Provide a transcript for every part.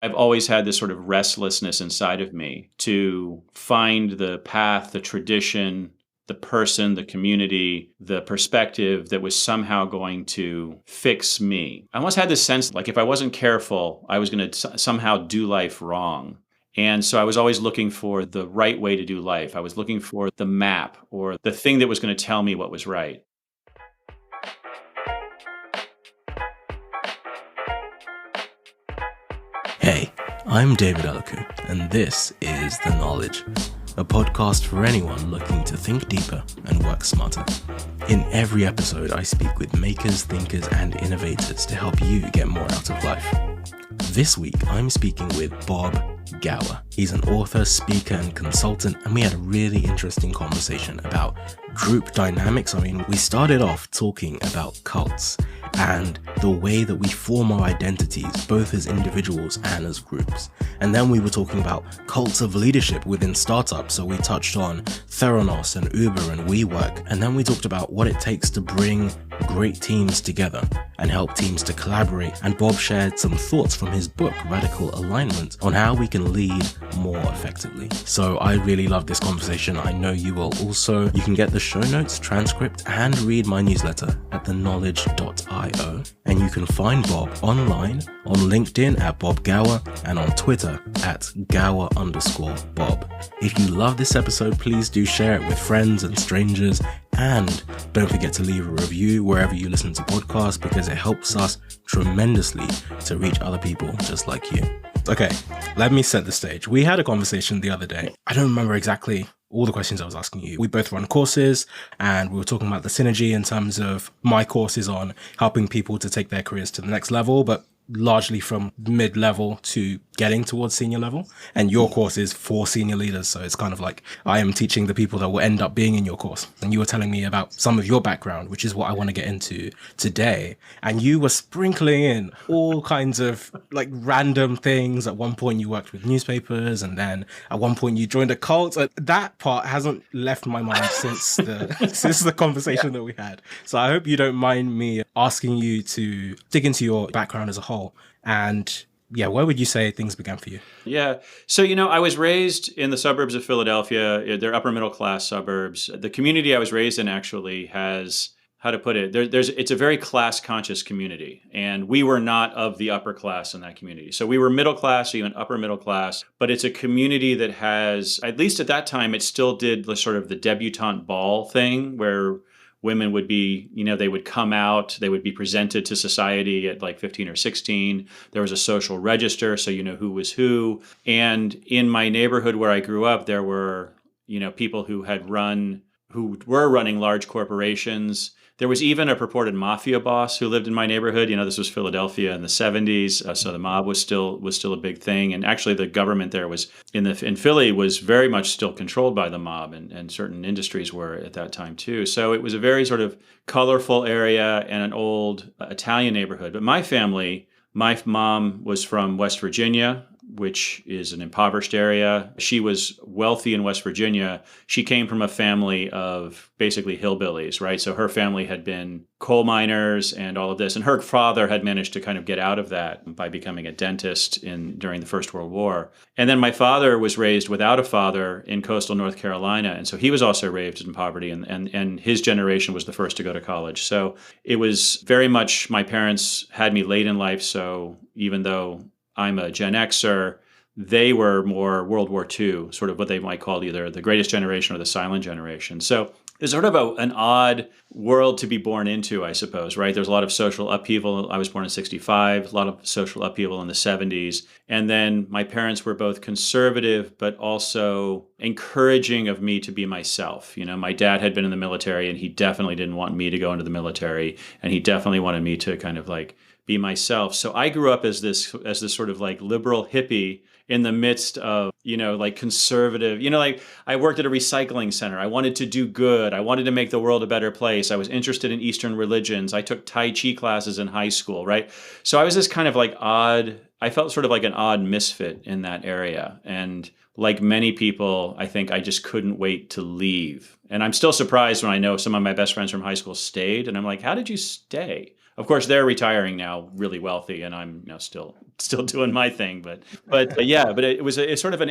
I've always had this sort of restlessness inside of me to find the path, the tradition, the person, the community, the perspective that was somehow going to fix me. I almost had this sense like if I wasn't careful, I was going to somehow do life wrong. And so I was always looking for the right way to do life. I was looking for the map or the thing that was going to tell me what was right. Hey, I'm David Elikwu, and this is The Knowledge, a podcast for anyone looking to think deeper and work smarter. In every episode, I speak with makers, thinkers, and innovators to help you get more out of life. This week, I'm speaking with Bob Gower. He's an author, speaker, and consultant, and we had a really interesting conversation about group dynamics. We started off talking about cults and the way that we form our identities, both as individuals and as groups. And then we were talking about cults of leadership within startups. So we touched on Theranos and Uber and WeWork. And then we talked about what it takes to bring great teams together and help teams to collaborate. And Bob shared some thoughts from his book, Radical Alignment, on how we can lead more effectively. So I really love this conversation. I know you will also. You can get the show notes, transcript, and read my newsletter at theknowledge.io. And you can find Bob online on LinkedIn at Bob Gower and on Twitter at Gower_Bob. If you love this episode, please do share it with friends and strangers. And don't forget to leave a review wherever you listen to podcasts, because it helps us tremendously to reach other people just like you. Okay, let me set the stage. We had a conversation the other day. I don't remember exactly all the questions I was asking you. We both run courses, and we were talking about the synergy in terms of my courses on helping people to take their careers to the next level, but largely from mid-level to getting towards senior level. And your course is for senior leaders. So it's kind of like I am teaching the people that will end up being in your course. And you were telling me about some of your background, which is what I want to get into today. And you were sprinkling in all kinds of like random things. At one point you worked with newspapers, and then at one point you joined a cult. That part hasn't left my mind since the conversation that we had. So I hope you don't mind me asking you to dig into your background as a whole. And yeah, where would you say things began for you? Yeah. So, I was raised in the suburbs of Philadelphia. They're upper middle class suburbs. The community I was raised in actually has, how to put it, it's a very class conscious community. And we were not of the upper class in that community. So we were middle class, even upper middle class. But it's a community that has, at least at that time, it still did the sort of the debutante ball thing where women would be, they would come out, they would be presented to society at like 15 or 16. There was a social register, so you know who was who. And in my neighborhood where I grew up, there were, people who were running large corporations. There was even a purported mafia boss who lived in my neighborhood. This was Philadelphia in the 70s, so the mob was still a big thing. And actually, the government there was in Philly was very much still controlled by the mob, and certain industries were at that time too. So it was a very sort of colorful area and an old Italian neighborhood. But my mom was from West Virginia, which is an impoverished area. She was wealthy in West Virginia. She came from a family of basically hillbillies, right? So her family had been coal miners and all of this. And her father had managed to kind of get out of that by becoming a dentist during the First World War. And then my father was raised without a father in coastal North Carolina. And so he was also raised in poverty, and his generation was the first to go to college. So it was very much, my parents had me late in life. So even though I'm a Gen Xer, they were more World War II, sort of what they might call either the greatest generation or the silent generation. So it's sort of an odd world to be born into, I suppose, right? There's a lot of social upheaval. I was born in 1965, a lot of social upheaval in the 1970s. And then my parents were both conservative, but also encouraging of me to be myself. My dad had been in the military, and he definitely didn't want me to go into the military. And he definitely wanted me to kind of like be myself. So I grew up as this sort of like liberal hippie in the midst of, like conservative, like I worked at a recycling center. I wanted to do good. I wanted to make the world a better place. I was interested in Eastern religions. I took Tai Chi classes in high school, right? So I was this kind of like I felt sort of like an odd misfit in that area. And like many people, I think I just couldn't wait to leave. And I'm still surprised when I know some of my best friends from high school stayed. And I'm like, how did you stay? Of course, they're retiring now, really wealthy, and I'm still doing my thing. But yeah, but it was it's sort of a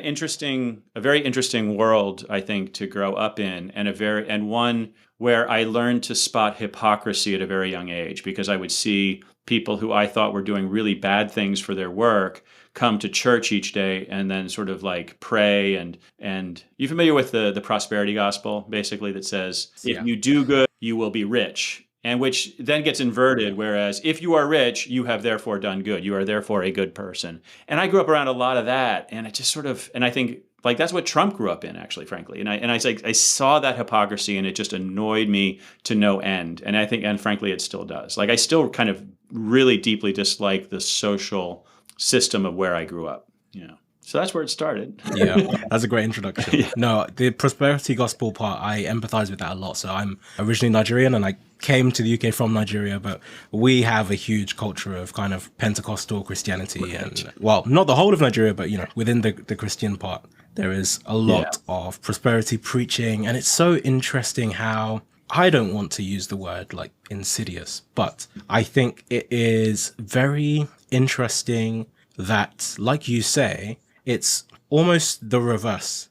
very interesting world, I think, to grow up in, and one where I learned to spot hypocrisy at a very young age, because I would see people who I thought were doing really bad things for their work come to church each day and then sort of like pray and you familiar with the prosperity gospel, basically, that says if you do good, you will be rich. And which then gets inverted, whereas if you are rich, you have therefore done good. You are therefore a good person. And I grew up around a lot of that, and it just sort of, and I think like that's what Trump grew up in, actually, frankly. And I saw that hypocrisy, and it just annoyed me to no end. And I think, and frankly, it still does. Like I still kind of really deeply dislike the social system of where I grew up. So that's where it started. Yeah, that's a great introduction. Yeah. No, the prosperity gospel part, I empathize with that a lot. So I'm originally Nigerian, and I came to the UK from Nigeria, but we have a huge culture of kind of Pentecostal Christianity. Right. And, well, not the whole of Nigeria, but, within the Christian part, there is a lot of prosperity preaching. And it's so interesting how, I don't want to use the word like insidious, but I think it is very interesting that, like you say, it's almost the reverse.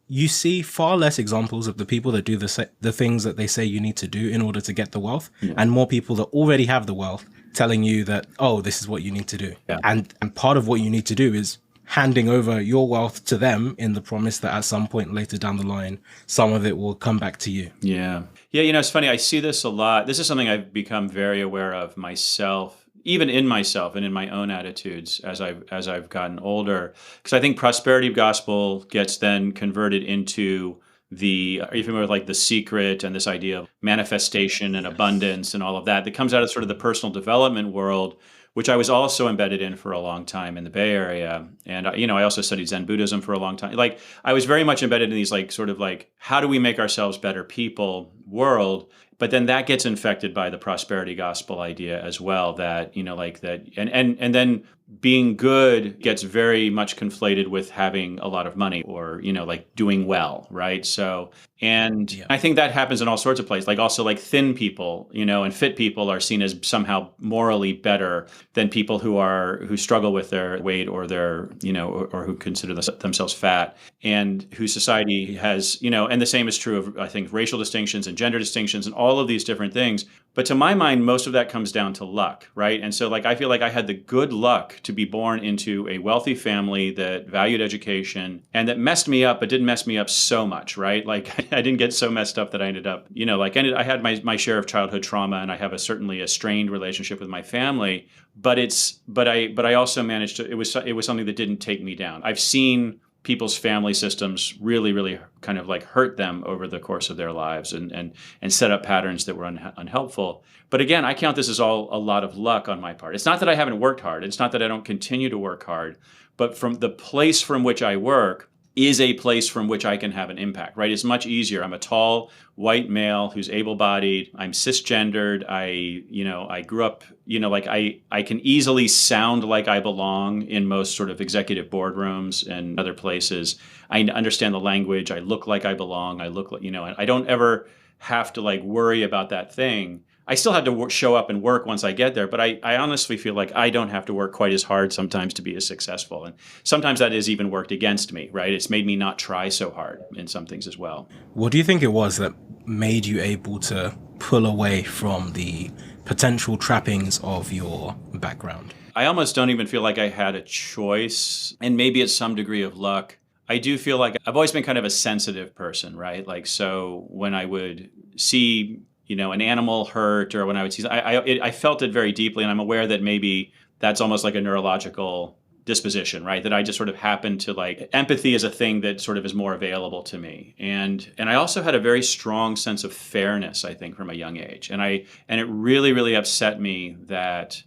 You see far less examples of the people that do the things that they say you need to do in order to get the wealth, and more people that already have the wealth telling you that, oh, this is what you need to do. Yeah. And part of what you need to do is handing over your wealth to them in the promise that at some point later down the line, some of it will come back to you. Yeah. Yeah, it's funny. I see this a lot. This is something I've become very aware of myself, even in myself and in my own attitudes as I've gotten older, because I think prosperity gospel gets then converted into are you familiar with like The Secret and this idea of manifestation and abundance and all of that comes out of sort of the personal development world, which I was also embedded in for a long time in the Bay Area. And, I also studied Zen Buddhism for a long time. Like I was very much embedded in these like sort of like, how do we make ourselves better people world? But then that gets infected by the prosperity gospel idea as well, that, like that. And then being good gets very much conflated with having a lot of money or, like doing well. Right. So, I think that happens in all sorts of places. Like also like thin people, and fit people are seen as somehow morally better than people who struggle with their weight or their, or who consider themselves fat, and whose society has, and the same is true of, I think, racial distinctions and gender distinctions and all of these different things. But to my mind, most of that comes down to luck, right? And so like I feel like I had the good luck to be born into a wealthy family that valued education and that messed me up, but didn't mess me up so much, right? Like I didn't get so messed up that I ended up, I had my share of childhood trauma, and I have certainly a strained relationship with my family. But I also managed to. It was something that didn't take me down. I've seen people's family systems really, really kind of like hurt them over the course of their lives and set up patterns that were unhelpful. But again, I count this as all a lot of luck on my part. It's not that I haven't worked hard. It's not that I don't continue to work hard. But from the place from which I work is a place from which I can have an impact, right? It's much easier. I'm a tall, white male who's able-bodied. I'm cisgendered. I grew up, I can easily sound like I belong in most sort of executive boardrooms and other places. I understand the language. I look like I belong. I look like, and I don't ever have to like worry about that thing. I still have to show up and work once I get there, but I honestly feel like I don't have to work quite as hard sometimes to be as successful. And sometimes that has even worked against me, right? It's made me not try so hard in some things as well. What do you think it was that made you able to pull away from the potential trappings of your background? I almost don't even feel like I had a choice, and maybe it's some degree of luck. I do feel like I've always been kind of a sensitive person, right? Like, so when I would see an animal hurt, or when I would see, I felt it very deeply, and I'm aware that maybe that's almost like a neurological disposition, right? That I just sort of happen to like, empathy is a thing that sort of is more available to me. And I also had a very strong sense of fairness, I think, from a young age. And it really, really upset me that,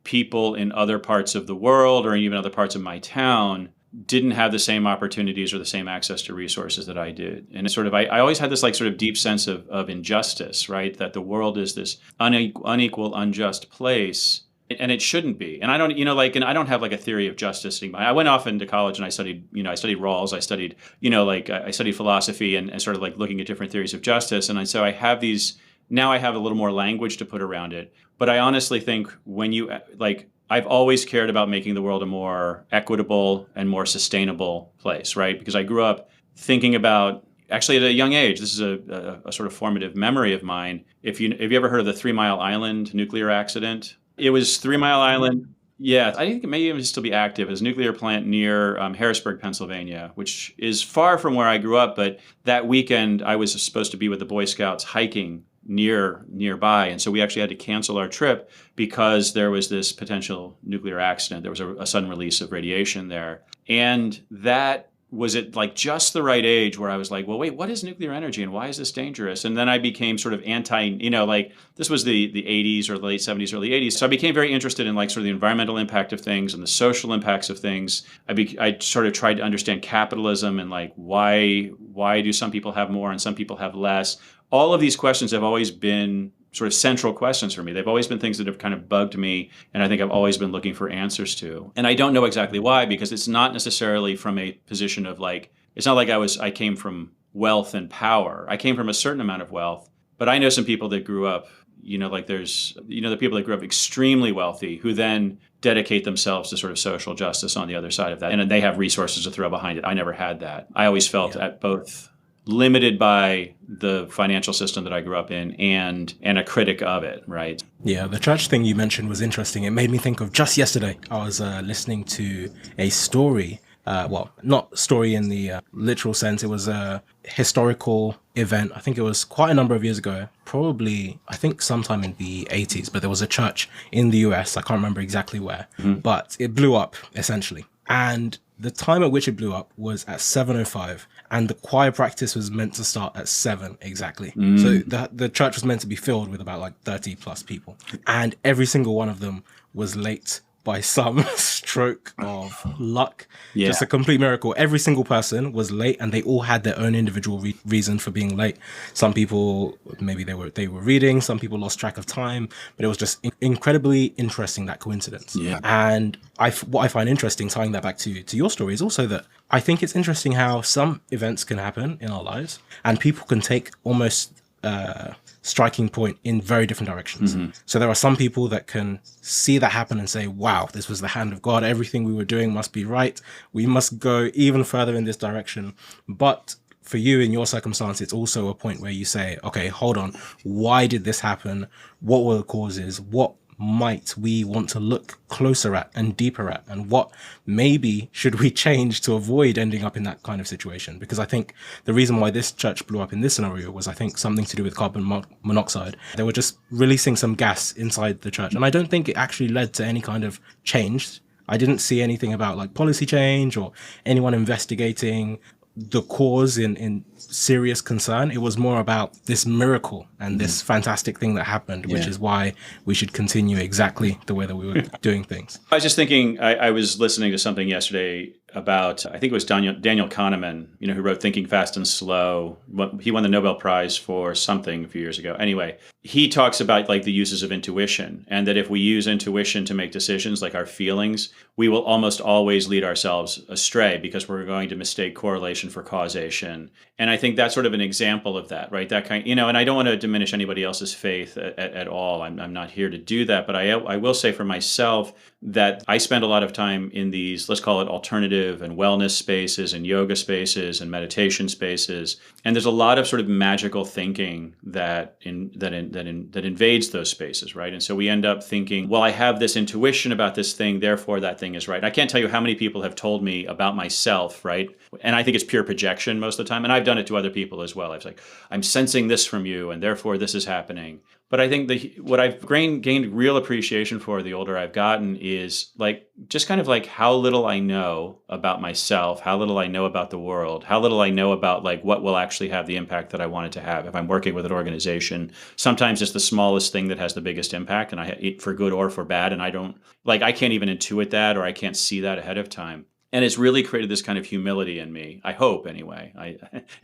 people in other parts of the world or even other parts of my town didn't have the same opportunities or the same access to resources that I did. And it's sort of, I always had this like sort of deep sense of injustice, right? That the world is this unequal, unjust place, and it shouldn't be. And I don't, and I don't have like a theory of justice. I went off into college and I studied Rawls. I studied, I studied philosophy and sort of like looking at different theories of justice. And so I have now I have a little more language to put around it. But I honestly think when you like, I've always cared about making the world a more equitable and more sustainable place, right? Because I grew up thinking about, actually at a young age, this is a sort of formative memory of mine. If you have you ever heard of the 3 Mile Island nuclear accident? It was 3 Mile Island. Yeah, I think it may even still be active. It's a nuclear plant near Harrisburg, Pennsylvania, which is far from where I grew up. But that weekend, I was supposed to be with the Boy Scouts hiking nearby, and so we actually had to cancel our trip because there was this potential nuclear accident. There was a sudden release of radiation there, and that was at like just the right age where I was like, well, wait, what is nuclear energy and why is this dangerous? And then I became sort of like this was the 80s or the late 70s, early 80s. So I became very interested in like sort of the environmental impact of things and the social impacts of things. I sort of tried to understand capitalism and like why do some people have more and some people have less? All of these questions have always been sort of central questions for me. They've always been things that have kind of bugged me, and I think I've always been looking for answers to. And I don't know exactly why, because it's not necessarily from a position of like, it's not like I came from wealth and power. I came from a certain amount of wealth, but I know some people that grew up, like there's, the people that grew up extremely wealthy who then dedicate themselves to sort of social justice on the other side of that. And they have resources to throw behind it. I never had that. I always felt at both limited by the financial system that I grew up in and a critic of it, right? Yeah, the church thing you mentioned was interesting. It made me think of just yesterday. I was listening to a story, well, not story in the literal sense. It was a historical event. I think it was quite a number of years ago, probably, I think sometime in the 80s, but there was a church in the US. I can't remember exactly where, but it blew up essentially. And the time at which it blew up was at 7:05, and the choir practice was meant to start at 7 exactly. So the church was meant to be filled with about like 30 plus people, and every single one of them was late by some stroke of luck. Just a complete miracle. Every single person was late, and they all had their own individual reason for being late. Some people, maybe they were reading, some people lost track of time, but it was just incredibly interesting, that coincidence. And what I find interesting, tying that back to your story, is also that I think it's interesting how some events can happen in our lives and people can take almost striking point in very different directions. So there are some people that can see that happen and say, wow, this was the hand of God. Everything we were doing must be right. We must go even further in this direction. But for you, in your circumstance, it's also a point where you say, okay, hold on. Why did this happen? What were the causes? What might we want to look closer at and deeper at, and what maybe should we change to avoid ending up in that kind of situation? Because I think the reason why this church blew up in this scenario was, I think, something to do with carbon monoxide. They were just releasing some gas inside the church, and I don't think it actually led to any kind of change. I didn't see anything about like policy change or anyone investigating the cause in serious concern. It was more about this miracle and this fantastic thing that happened, which is why we should continue exactly the way that we were doing things. I was just thinking, I was listening to something yesterday about, I think it was Daniel Kahneman, who wrote Thinking Fast and Slow. He won the Nobel Prize for something a few years ago. Anyway, he talks about like the uses of intuition, and that if we use intuition to make decisions, like our feelings, we will almost always lead ourselves astray because we're going to mistake correlation for causation. And I think that's sort of an example of that, right? That kind, and I don't want to diminish anybody else's faith at all. I'm not here to do that, but I will say for myself that I spend a lot of time in these, let's call it alternative and wellness spaces and yoga spaces and meditation spaces. And there's a lot of sort of magical thinking that invades those spaces, right? And so we end up thinking, well, I have this intuition about this thing, therefore that thing is right. I can't tell you how many people have told me about myself, right? And I think it's pure projection most of the time. And I've done it to other people as well. I was like, I'm sensing this from you, and therefore this is happening. But I think what I've gained real appreciation for the older I've gotten is like just kind of like how little I know about myself, how little I know about the world, how little I know about like what will actually have the impact that I want it to have. If I'm working with an organization, sometimes it's the smallest thing that has the biggest impact, and for good or for bad, and I can't even intuit that, or I can't see that ahead of time. And it's really created this kind of humility in me. I hope, anyway.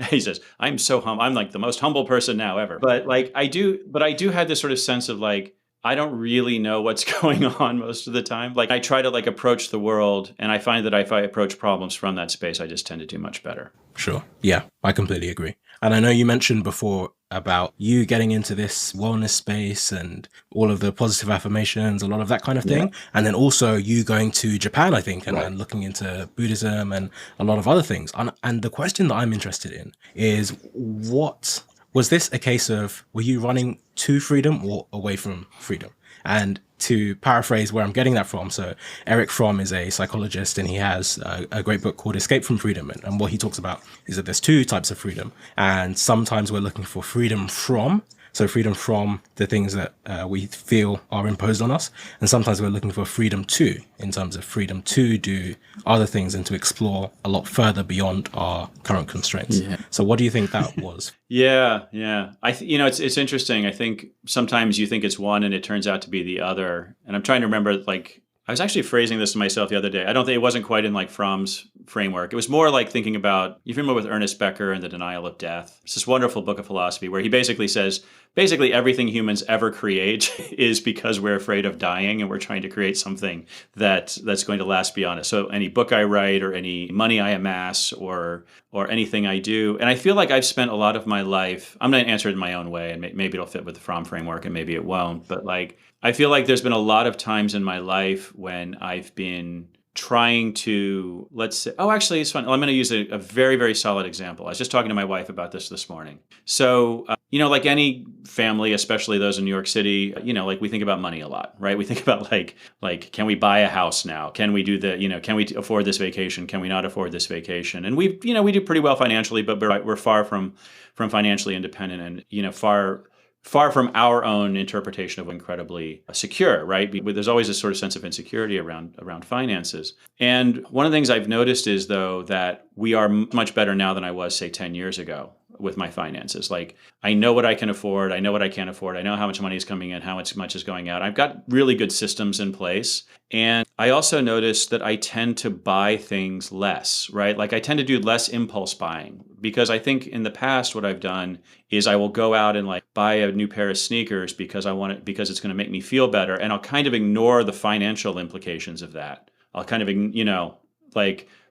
He says, I'm so humble. I'm like the most humble person now ever. But I do have this sort of sense of like, I don't really know what's going on most of the time. Like I try to like approach the world, and I find that if I approach problems from that space, I just tend to do much better. Sure. Yeah, I completely agree. And I know you mentioned before about you getting into this wellness space and all of the positive affirmations, a lot of that kind of thing. And then also you going to Japan, I think, and looking into Buddhism and a lot of other things. And the question that I'm interested in is, what was this a case of, were you running to freedom or away from freedom? And to paraphrase where I'm getting that from, so Eric Fromm is a psychologist, and he has a great book called Escape from Freedom. And what he talks about is that there's two types of freedom. And sometimes we're looking for freedom from, so freedom from the things that we feel are imposed on us. And sometimes we're looking for freedom to, in terms of freedom to do other things and to explore a lot further beyond our current constraints. Yeah. So what do you think that was? Yeah. It's interesting. I think sometimes you think it's one and it turns out to be the other. And I'm trying to remember, like, I was actually phrasing this to myself the other day. I don't think it wasn't quite in like Fromm's framework. It was more like thinking about, you're familiar with Ernest Becker and The Denial of Death. It's this wonderful book of philosophy where he basically says, everything humans ever create is because we're afraid of dying and we're trying to create something that's going to last beyond us. So any book I write or any money I amass or anything I do. And I feel like I've spent a lot of my life, I'm going to answer it in my own way, and maybe it'll fit with the Fromm framework and maybe it won't. But like, I feel like there's been a lot of times in my life when I've been trying to, let's say, actually, it's fun. I'm going to use a very, very solid example. I was just talking to my wife about this morning. So, like any family, especially those in New York City, like we think about money a lot, right? We think about like, can we buy a house now? Can we do can we afford this vacation? Can we not afford this vacation? And we do pretty well financially, but we're far from financially independent and, far from our own interpretation of incredibly secure, right? There's always a sort of sense of insecurity around finances. And one of the things I've noticed is, though, that we are much better now than I was, say, 10 years ago with my finances. Like, I know what I can afford. I know what I can't afford. I know how much money is coming in, how much is going out. I've got really good systems in place. And I also noticed that I tend to buy things less, right? Like I tend to do less impulse buying, because I think in the past what I've done is I will go out and like buy a new pair of sneakers because I want it, because it's going to make me feel better. And I'll kind of ignore the financial implications of that. I'll kind of,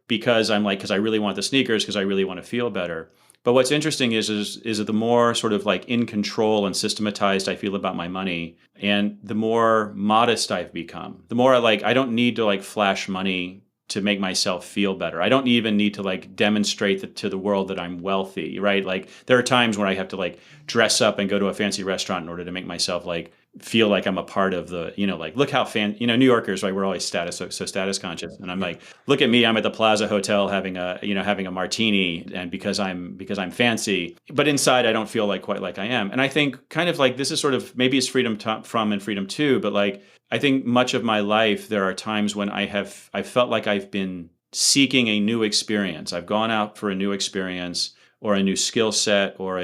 because I really want the sneakers because I really want to feel better. But what's interesting is that the more sort of like in control and systematized I feel about my money, and the more modest I've become, the more I don't need to like flash money to make myself feel better. I don't even need to like demonstrate to the world that I'm wealthy, right? Like there are times when I have to like dress up and go to a fancy restaurant in order to make myself like feel like I'm a part of the, like, look how New Yorkers, right? We're always so status conscious. And I'm like, look at me, I'm at the Plaza Hotel having a martini, and because I'm fancy, but inside I don't feel like quite like I am. And I think kind of like this is sort of, maybe it's freedom from and freedom to, but like, I think much of my life, there are times when I felt like I've been seeking a new experience. I've gone out for a new experience or a new skill set or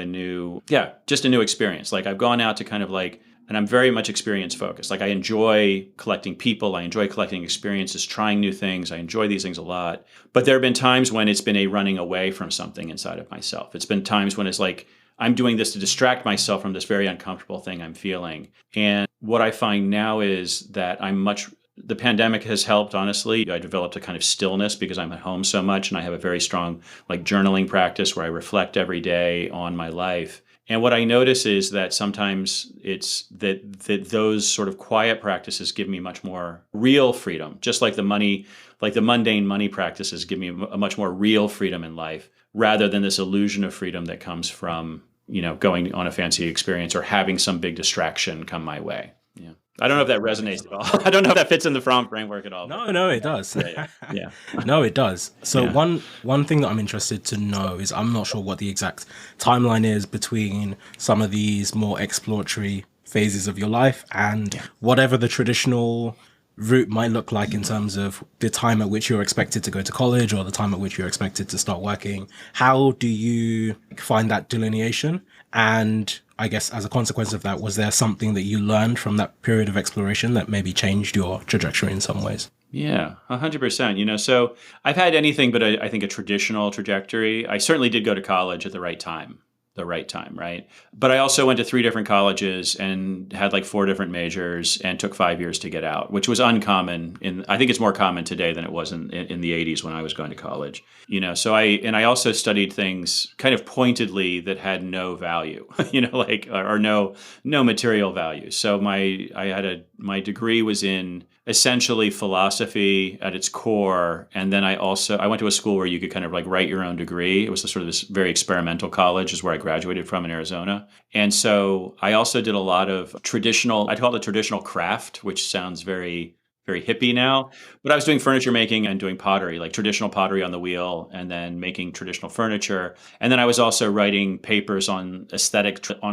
just a new experience. Like I've gone out to kind of like, and I'm very much experience focused. Like I enjoy collecting people. I enjoy collecting experiences, trying new things. I enjoy these things a lot. But there have been times when it's been a running away from something inside of myself. It's been times when it's like, I'm doing this to distract myself from this very uncomfortable thing I'm feeling. And what I find now is that the pandemic has helped, honestly. I developed a kind of stillness because I'm at home so much, and I have a very strong like journaling practice where I reflect every day on my life. And what I notice is that sometimes it's that those sort of quiet practices give me much more real freedom, just like the mundane money practices give me a much more real freedom in life, rather than this illusion of freedom that comes from, going on a fancy experience or having some big distraction come my way. Yeah. I don't know if that resonates at all. I don't know if that fits in the Fromm framework at all. No, it does. Yeah. No, it does. So one thing that I'm interested to know is, I'm not sure what the exact timeline is between some of these more exploratory phases of your life and whatever the traditional route might look like in terms of the time at which you're expected to go to college or the time at which you're expected to start working. How do you find that delineation? And I guess as a consequence of that, was there something that you learned from that period of exploration that maybe changed your trajectory in some ways? Yeah, 100%. So I've had anything but I think a traditional trajectory. I certainly did go to college at the right time. the right time, right? But I also went to 3 different colleges and had like 4 different majors and took 5 years to get out, which was uncommon. I think it's more common today than it was in the 80s when I was going to college. So I also studied things kind of pointedly that had no value, like or no material value. So my degree was in essentially philosophy at its core. And then I went to a school where you could kind of like write your own degree. It was sort of this very experimental college is where I graduated from in Arizona. And so I also did a lot of I'd call it traditional craft, which sounds very, very hippie now. But I was doing furniture making and doing pottery, like traditional pottery on the wheel, and then making traditional furniture. And then I was also writing papers on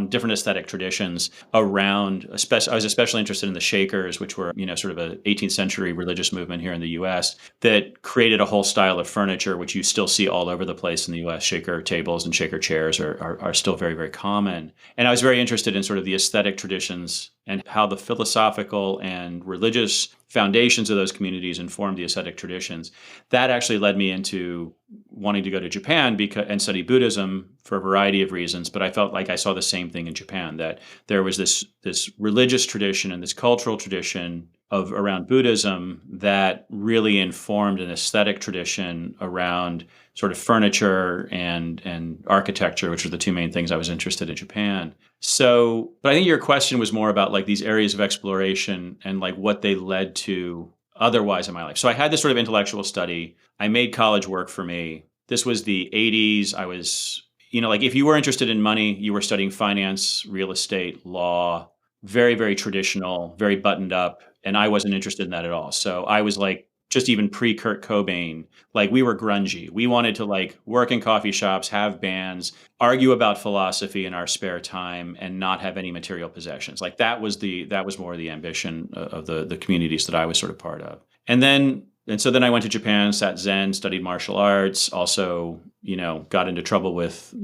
different aesthetic traditions around. I was especially interested in the Shakers, which were sort of a 18th century religious movement here in the U.S. that created a whole style of furniture, which you still see all over the place in the U.S. Shaker tables and Shaker chairs are still very, very common. And I was very interested in sort of the aesthetic traditions and how the philosophical and religious foundations of those communities informed the aesthetic traditions. That actually led me into wanting to go to Japan and study Buddhism for a variety of reasons. But I felt like I saw the same thing in Japan, that there was this religious tradition and this cultural tradition around Buddhism that really informed an aesthetic tradition around sort of furniture and architecture, which were the 2 main things I was interested in Japan. So, but I think your question was more about like these areas of exploration and like what they led to otherwise in my life. So I had this sort of intellectual study. I made college work for me. This was the 80s. I was, like if you were interested in money, you were studying finance, real estate, law, very, very traditional, very buttoned up. And I wasn't interested in that at all. So I was like, just even pre-Kurt Cobain, like we were grungy. We wanted to like work in coffee shops, have bands, argue about philosophy in our spare time, and not have any material possessions. Like that was more the ambition of the communities that I was sort of part of. And so then I went to Japan, sat Zen, studied martial arts, also, got into trouble with,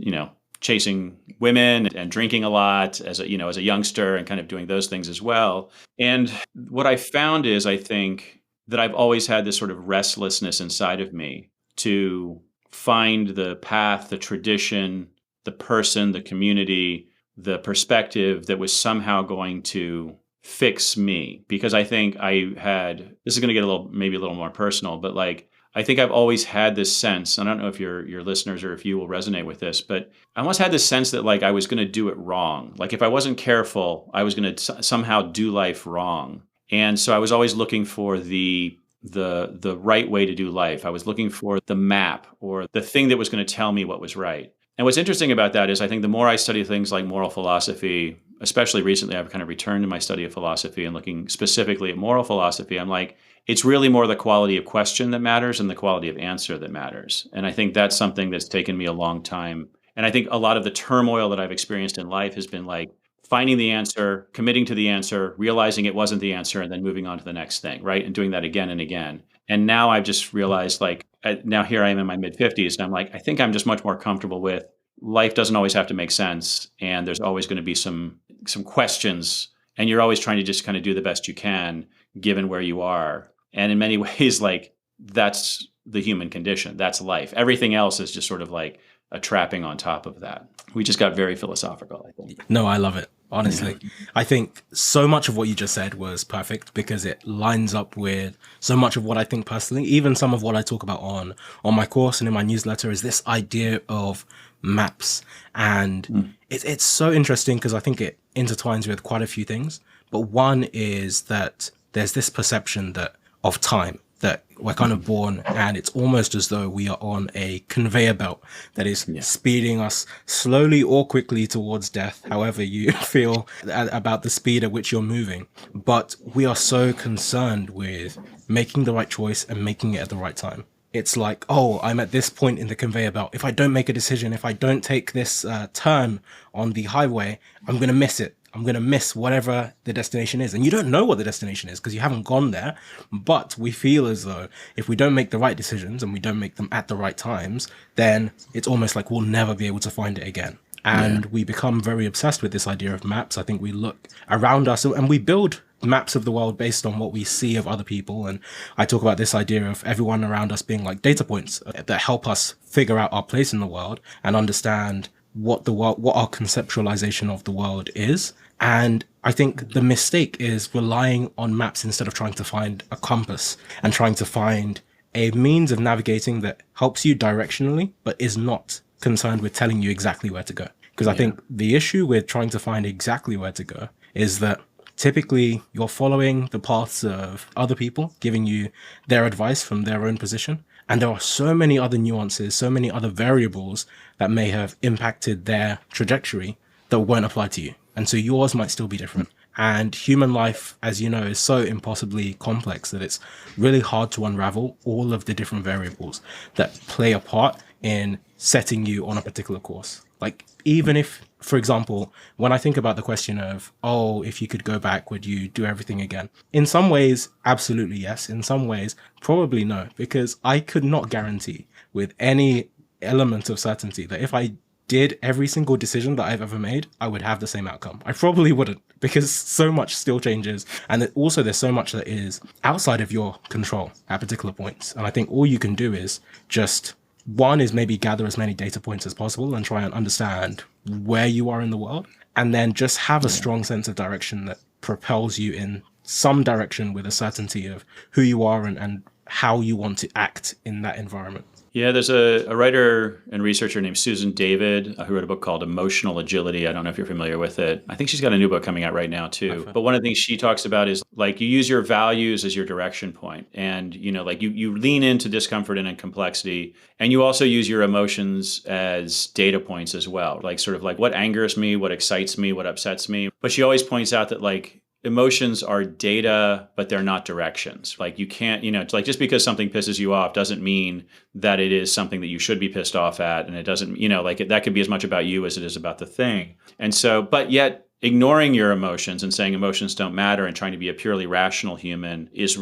chasing women and drinking a lot as a youngster and kind of doing those things as well. And what I found is, I think, that I've always had this sort of restlessness inside of me to find the path, the tradition, the person, the community, the perspective that was somehow going to fix me. Because I think this is going to get maybe a little more personal, but like, I think I've always had this sense, and I don't know if your listeners or if you will resonate with this, but I almost had this sense that like I was going to do it wrong. Like if I wasn't careful, I was going to somehow do life wrong. And so I was always looking for the right way to do life. I was looking for the map or the thing that was going to tell me what was right. And what's interesting about that is I think the more I study things like moral philosophy, especially recently, I've kind of returned to my study of philosophy and looking specifically at moral philosophy. I'm like, it's really more the quality of question that matters and the quality of answer that matters. And I think that's something that's taken me a long time. And I think a lot of the turmoil that I've experienced in life has been like, finding the answer, committing to the answer, realizing it wasn't the answer, and then moving on to the next thing, right? And doing that again and again. And now I've just realized, like, now here I am in my mid-50s, and I'm like, I think I'm just much more comfortable with life doesn't always have to make sense, and there's always going to be some questions, and you're always trying to just kind of do the best you can, given where you are. And in many ways, like, that's the human condition. That's life. Everything else is just sort of like a trapping on top of that. We just got very philosophical, I think. No, I love it. Honestly, I think so much of what you just said was perfect because it lines up with so much of what I think personally, even some of what I talk about on my course and in my newsletter is this idea of maps. And it's so interesting because I think it intertwines with quite a few things. But one is that there's this perception of time, that we're kind of born and it's almost as though we are on a conveyor belt that is speeding us slowly or quickly towards death, however you feel about the speed at which you're moving. But we are so concerned with making the right choice and making it at the right time. It's like, oh, I'm at this point in the conveyor belt. If I don't make a decision, if I don't take this turn on the highway, I'm going to miss it. I'm going to miss whatever the destination is. And you don't know what the destination is because you haven't gone there. But we feel as though if we don't make the right decisions and we don't make them at the right times, then it's almost like we'll never be able to find it again. And we become very obsessed with this idea of maps. I think we look around us and we build maps of the world based on what we see of other people. And I talk about this idea of everyone around us being like data points that help us figure out our place in the world and understand what the world, what our conceptualization of the world is. And I think the mistake is relying on maps instead of trying to find a compass and trying to find a means of navigating that helps you directionally, but is not concerned with telling you exactly where to go. Because I think the issue with trying to find exactly where to go is that typically you're following the paths of other people, giving you their advice from their own position. And there are so many other nuances, so many other variables that may have impacted their trajectory that won't apply to you. And so yours might still be different. And human life, as you know, is so impossibly complex that it's really hard to unravel all of the different variables that play a part in setting you on a particular course. Like, even if, for example, when I think about the question of, oh, if you could go back, would you do everything again? In some ways, absolutely yes. In some ways, probably no, because I could not guarantee with any element of certainty that if I did every single decision that I've ever made, I would have the same outcome. I probably wouldn't, because so much still changes. And also there's so much that is outside of your control at particular points. And I think all you can do is just, one is maybe gather as many data points as possible and try and understand where you are in the world. And then just have a strong sense of direction that propels you in some direction with a certainty of who you are and how you want to act in that environment. Yeah, there's a writer and researcher named Susan David who wrote a book called Emotional Agility. I don't know if you're familiar with it. I think she's got a new book coming out right now too. But one of the things she talks about is like you use your values as your direction point. And, you know, like you lean into discomfort and complexity. And you also use your emotions as data points as well. Like sort of like what angers me, what excites me, what upsets me. But she always points out that like emotions are data, but they're not directions. Like you can't, you know, it's like just because something pisses you off doesn't mean that it is something that you should be pissed off at. And it doesn't, you know, like that could be as much about you as it is about the thing. And so, but yet ignoring your emotions and saying emotions don't matter and trying to be a purely rational human is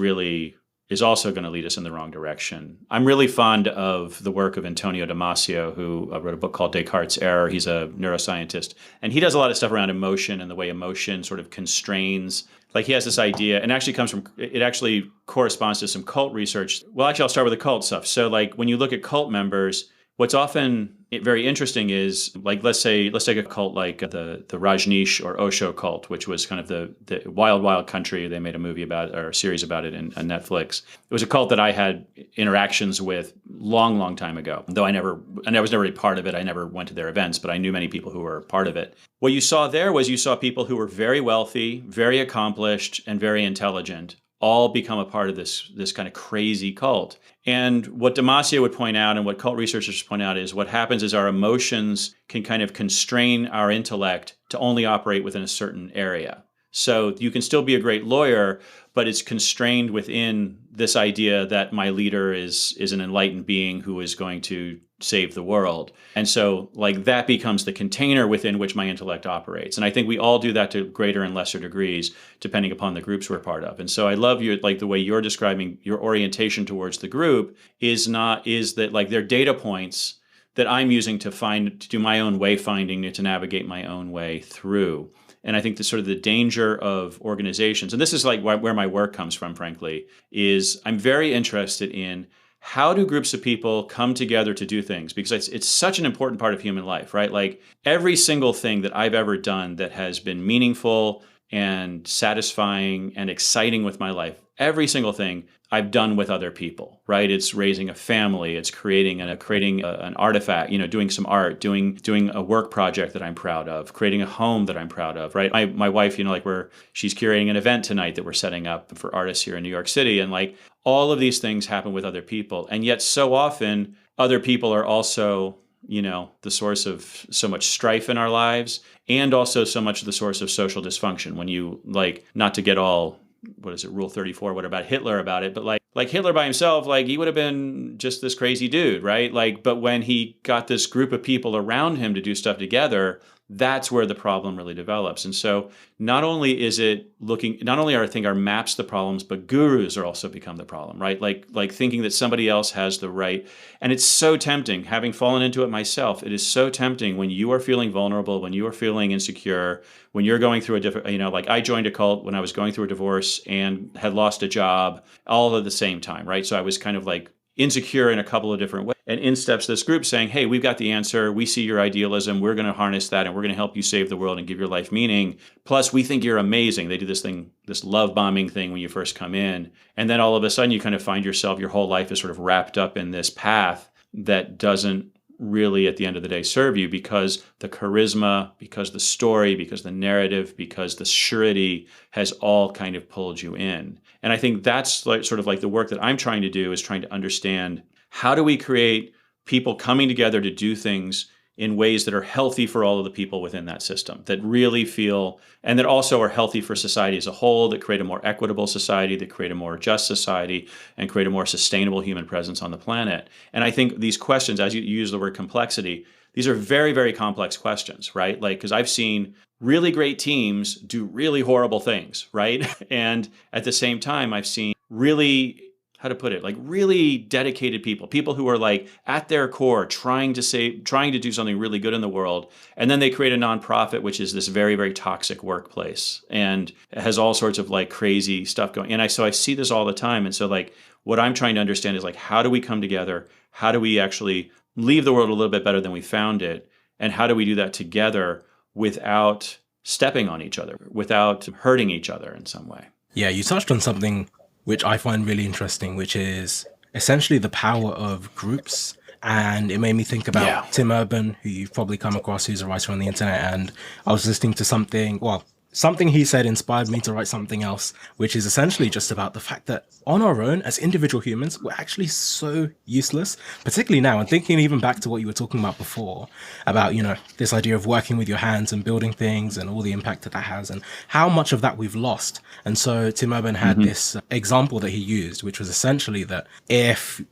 also going to lead us in the wrong direction. I'm really fond of the work of Antonio Damasio, who wrote a book called Descartes' Error. He's a neuroscientist, and he does a lot of stuff around emotion and the way emotion sort of constrains. Like he has this idea, and it actually corresponds to some cult research. Well, actually, I'll start with the cult stuff. So like when you look at cult members, what's often very interesting is like, let's take a cult like the Rajneesh or Osho cult, which was kind of the wild, wild country. They made a movie about or a series about it on Netflix. It was a cult that I had interactions with long, long time ago, though I was never a part of it. I never went to their events, but I knew many people who were part of it. What you saw there was you saw people who were very wealthy, very accomplished, and very intelligent all become a part of this kind of crazy cult. And what Damasio would point out and what cult researchers point out is what happens is our emotions can kind of constrain our intellect to only operate within a certain area. So you can still be a great lawyer, but it's constrained within this idea that my leader is an enlightened being who is going to save the world. And so like that becomes the container within which my intellect operates. And I think we all do that to greater and lesser degrees, depending upon the groups we're part of. And so I love the way you're describing your orientation towards the group is that like they're data points that I'm using to do my own wayfinding, to navigate my own way through. And I think the sort of the danger of organizations, and this is like where my work comes from, frankly, is I'm very interested in how do groups of people come together to do things? Because it's such an important part of human life, right? Like every single thing that I've ever done that has been meaningful and satisfying and exciting with my life, every single thing I've done with other people, right? It's raising a family, it's creating an artifact, you know, doing some art, doing a work project that I'm proud of, creating a home that I'm proud of, right? My wife, you know, like she's curating an event tonight that we're setting up for artists here in New York City. And like all of these things happen with other people. And yet so often other people are also, you know, the source of so much strife in our lives and also so much the source of social dysfunction. When you like, not to get all, what is it, Rule 34, what about Hitler about it? But like Hitler by himself, like he would have been just this crazy dude, right? Like, but when he got this group of people around him to do stuff together, that's where the problem really develops. And so not only are I think our maps the problems, but gurus are also become the problem, right? Like thinking that somebody else has the right. And it's so tempting, having fallen into it myself, it is so tempting when you are feeling vulnerable, when you are feeling insecure, when you're going through a different, you know, like I joined a cult when I was going through a divorce and had lost a job all at the same time, right? So I was kind of like insecure in a couple of different ways. And in steps this group saying, hey, we've got the answer. We see your idealism. We're going to harness that and we're going to help you save the world and give your life meaning. Plus, we think you're amazing. They do this thing, this love bombing thing when you first come in. And then all of a sudden you kind of find yourself, your whole life is sort of wrapped up in this path that doesn't really at the end of the day serve you, because the charisma, because the story, because the narrative, because the surety has all kind of pulled you in. And I think that's like sort of like the work that I'm trying to do, is trying to understand, how do we create people coming together to do things in ways that are healthy for all of the people within that system, that really feel, and that also are healthy for society as a whole, that create a more equitable society, that create a more just society, and create a more sustainable human presence on the planet. And I think these questions, as you use the word complexity, these are very, very complex questions, right? Like, because I've seen really great teams do really horrible things, right? And at the same time, I've seen really, how to put it, like really dedicated people who are like at their core trying to do something really good in the world. And then they create a nonprofit, which is this very, very toxic workplace and has all sorts of like crazy stuff going. And so I see this all the time. And so like what I'm trying to understand is like, how do we come together? How do we actually leave the world a little bit better than we found it? And how do we do that together without stepping on each other, without hurting each other in some way? Yeah, you touched on something which I find really interesting, which is essentially the power of groups. And it made me think about Tim Urban, who you've probably come across, who's a writer on the internet. And I was listening to something he said inspired me to write something else, which is essentially just about the fact that on our own, as individual humans, we're actually so useless, particularly now. And thinking even back to what you were talking about before, about, this idea of working with your hands and building things and all the impact that has and how much of that we've lost. And so Tim Urban had this example that he used, which was essentially that if,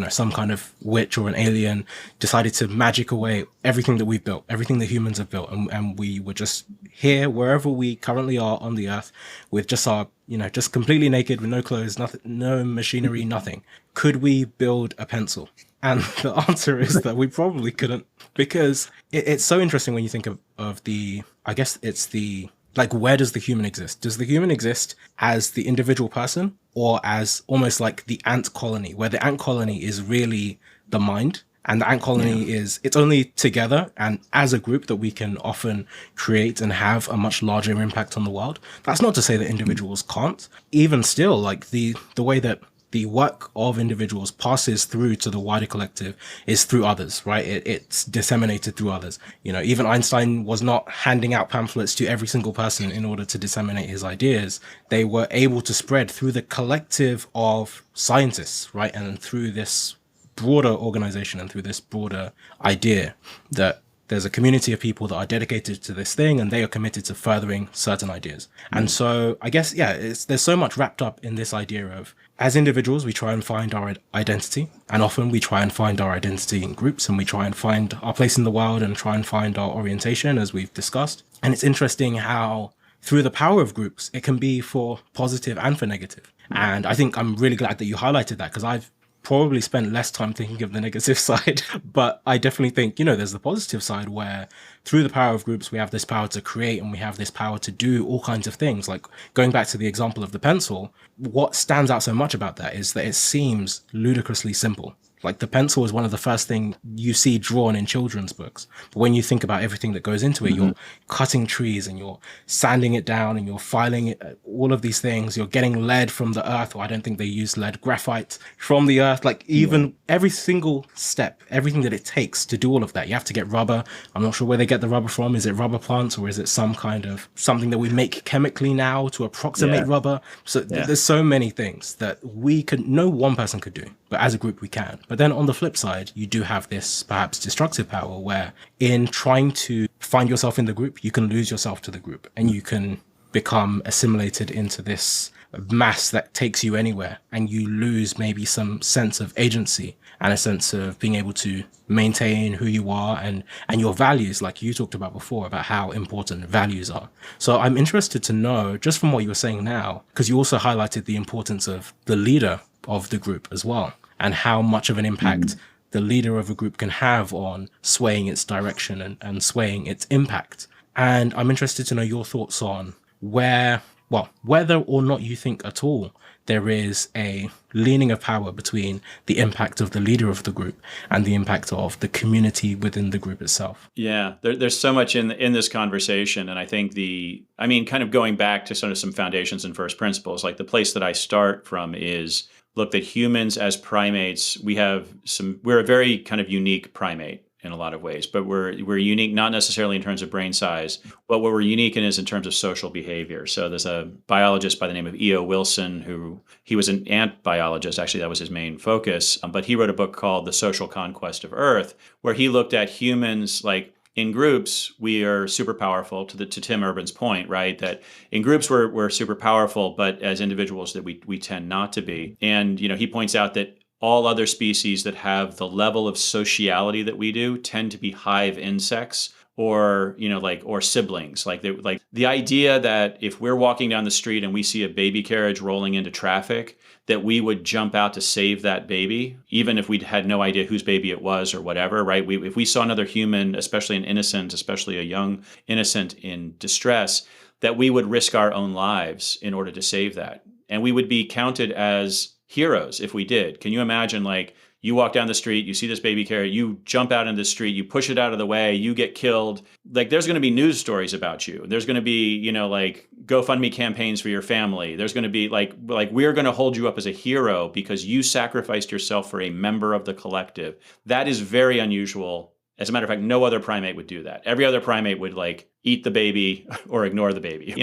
some kind of witch or an alien decided to magic away everything that we've built, everything that humans have built, and we were just here, wherever we currently are on the earth, with just our, just completely naked, with no clothes, nothing, no machinery, nothing. Could we build a pencil? And the answer is that we probably couldn't, because it's so interesting when you think of the, I guess it's the, like, where does the human exist? Does the human exist as the individual person, or as almost like the ant colony, where the ant colony is really the mind? And the ant colony it's only together and as a group that we can often create and have a much larger impact on the world. That's not to say that individuals can't. Even still, like the way that the work of individuals passes through to the wider collective is through others, right? It's disseminated through others. Even Einstein was not handing out pamphlets to every single person in order to disseminate his ideas. They were able to spread through the collective of scientists, right? And through this broader organization and through this broader idea that there's a community of people that are dedicated to this thing and they are committed to furthering certain ideas. And so I guess, there's so much wrapped up in this idea of, as individuals, we try and find our identity, and often we try and find our identity in groups, and we try and find our place in the world and try and find our orientation, as we've discussed. And it's interesting how through the power of groups, it can be for positive and for negative. And I think I'm really glad that you highlighted that, because I've probably spent less time thinking of the negative side, but I definitely think, there's the positive side where through the power of groups, we have this power to create and we have this power to do all kinds of things. Like going back to the example of the pencil, what stands out so much about that is that it seems ludicrously simple. Like the pencil is one of the first things you see drawn in children's books. But when you think about everything that goes into it, you're cutting trees and you're sanding it down and you're filing it, all of these things. You're getting lead from the earth, or I don't think they use lead, graphite from the earth. Like even every single step, everything that it takes to do all of that, you have to get rubber. I'm not sure where they get the rubber from. Is it rubber plants, or is it some kind of something that we make chemically now to approximate rubber? So there's so many things that no one person could do, but as a group we can. But then on the flip side, you do have this perhaps destructive power where in trying to find yourself in the group, you can lose yourself to the group and you can become assimilated into this mass that takes you anywhere, and you lose maybe some sense of agency and a sense of being able to maintain who you are and your values, like you talked about before, about how important values are. So I'm interested to know, just from what you were saying now, because you also highlighted the importance of the leader of the group as well, and how much of an impact the leader of a group can have on swaying its direction and swaying its impact. And I'm interested to know your thoughts on where well, whether or not you think at all there is a leaning of power between the impact of the leader of the group and the impact of the community within the group itself. Yeah, there's so much in this conversation. And I think kind of going back to sort of some foundations and first principles, like the place that I start from is, look, that humans as primates, we're a very kind of unique primate in a lot of ways, but we're unique not necessarily in terms of brain size, but what we're unique in is in terms of social behavior. So there's a biologist by the name of E.O. Wilson, he was an ant biologist. Actually, that was his main focus. But he wrote a book called The Social Conquest of Earth, where he looked at humans like, in groups, we are super powerful, to Tim Urban's point, right? That in groups we're super powerful, but as individuals that we tend not to be. And he points out that all other species that have the level of sociality that we do tend to be hive insects or siblings. Like the idea that if we're walking down the street and we see a baby carriage rolling into traffic, that we would jump out to save that baby, even if we had no idea whose baby it was or whatever, right? If we saw another human, especially an innocent, especially a young innocent in distress, that we would risk our own lives in order to save that. And we would be counted as heroes if we did. Can you imagine, like, you walk down the street, you see this baby carriage, you jump out into the street, you push it out of the way, you get killed. Like, there's going to be news stories about you. There's going to be, like GoFundMe campaigns for your family. There's going to be like we're going to hold you up as a hero because you sacrificed yourself for a member of the collective. That is very unusual. As a matter of fact, no other primate would do that. Every other primate would eat the baby or ignore the baby.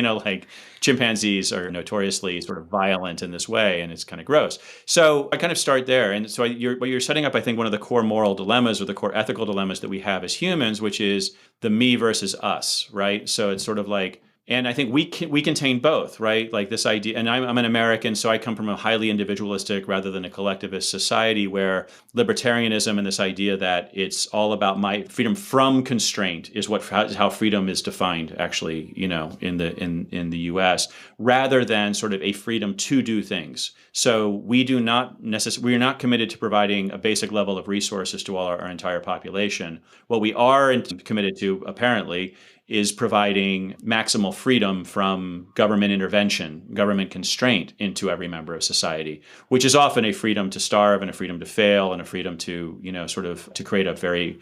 Chimpanzees are notoriously sort of violent in this way, and it's kind of gross. So I kind of start there. And so what you're setting up, I think, one of the core moral dilemmas or the core ethical dilemmas that we have as humans, which is the me versus us, right? So it's sort of like, and I think we contain both, right? Like this idea, and I'm an American, so I come from a highly individualistic rather than a collectivist society where libertarianism and this idea that it's all about my freedom from constraint is how freedom is defined, actually, in the U.S., rather than sort of a freedom to do things. So we are not committed to providing a basic level of resources to all our entire population. What we are committed to, apparently, is providing maximal freedom from government intervention, government constraint into every member of society, which is often a freedom to starve and a freedom to fail and a freedom to, sort of to create a very,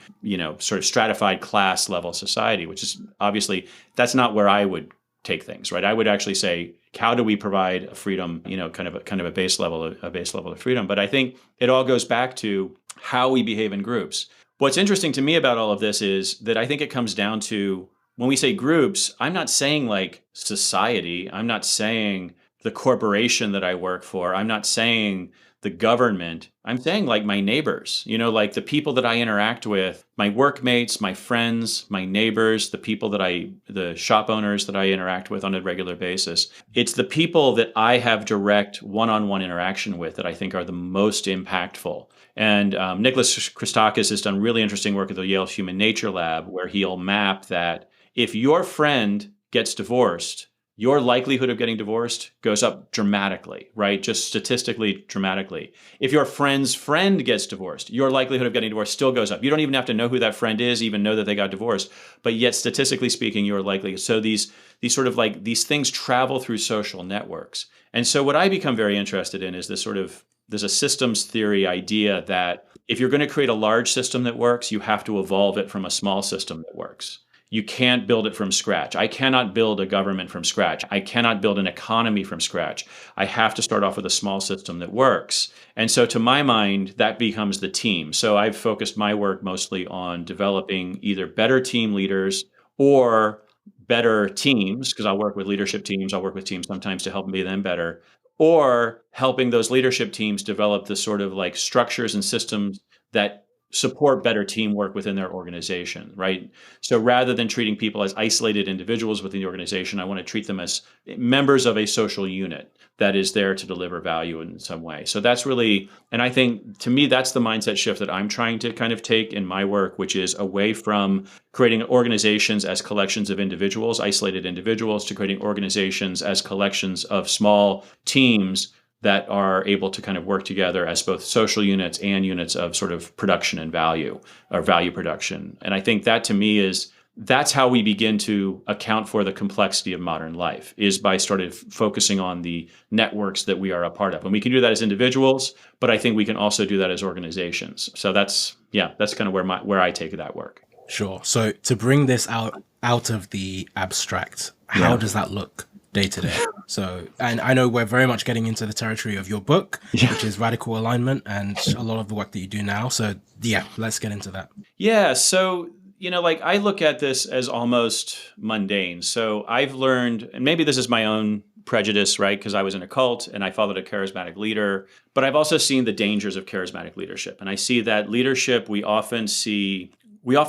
sort of stratified class level society, which is obviously, that's not where I would take things, right? I would actually say, how do we provide a freedom, kind of a base level of freedom? But I think it all goes back to how we behave in groups. What's interesting to me about all of this is that I think it comes down to, when we say groups, I'm not saying like society. I'm not saying the corporation that I work for. I'm not saying the government. I'm saying like my neighbors, like the people that I interact with, my workmates, my friends, my neighbors, the shop owners that I interact with on a regular basis. It's the people that I have direct one-on-one interaction with that I think are the most impactful. And Nicholas Christakis has done really interesting work at the Yale Human Nature Lab, where he'll map that if your friend gets divorced, your likelihood of getting divorced goes up dramatically, right? Just statistically dramatically. If your friend's friend gets divorced, your likelihood of getting divorced still goes up. You don't even have to know who that friend is, even know that they got divorced, but yet statistically speaking, you're likely. So these sort of like these things travel through social networks. And so what I become very interested in is there's a systems theory idea that if you're going to create a large system that works, you have to evolve it from a small system that works. You can't build it from scratch. I cannot build a government from scratch. I cannot build an economy from scratch. I have to start off with a small system that works. And so to my mind, that becomes the team. So I've focused my work mostly on developing either better team leaders or better teams, because I'll work with leadership teams. I'll work with teams sometimes to help make them better, or helping those leadership teams develop the sort of like structures and systems that support better teamwork within their organization, right? So rather than treating people as isolated individuals within the organization, I want to treat them as members of a social unit that is there to deliver value in some way. So that's really, and I think to me, that's the mindset shift that I'm trying to kind of take in my work, which is away from creating organizations as collections of individuals, isolated individuals, to creating organizations as collections of small teams that are able to kind of work together as both social units and units of sort of production and value, or value production. And I think that to me is that's how we begin to account for the complexity of modern life, is by sort of focusing on the networks that we are a part of. And we can do that as individuals, but I think we can also do that as organizations. So that's kind of where I take that work. Sure. So to bring this out of the abstract, how does that look day to day? So, and I know we're very much getting into the territory of your book, which is Radical Alignment, and a lot of the work that you do now. So yeah, let's get into that. Yeah. So, like I look at this as almost mundane. So I've learned, and maybe this is my own prejudice, right? Because I was in a cult and I followed a charismatic leader, but I've also seen the dangers of charismatic leadership. And I see that leadership, we often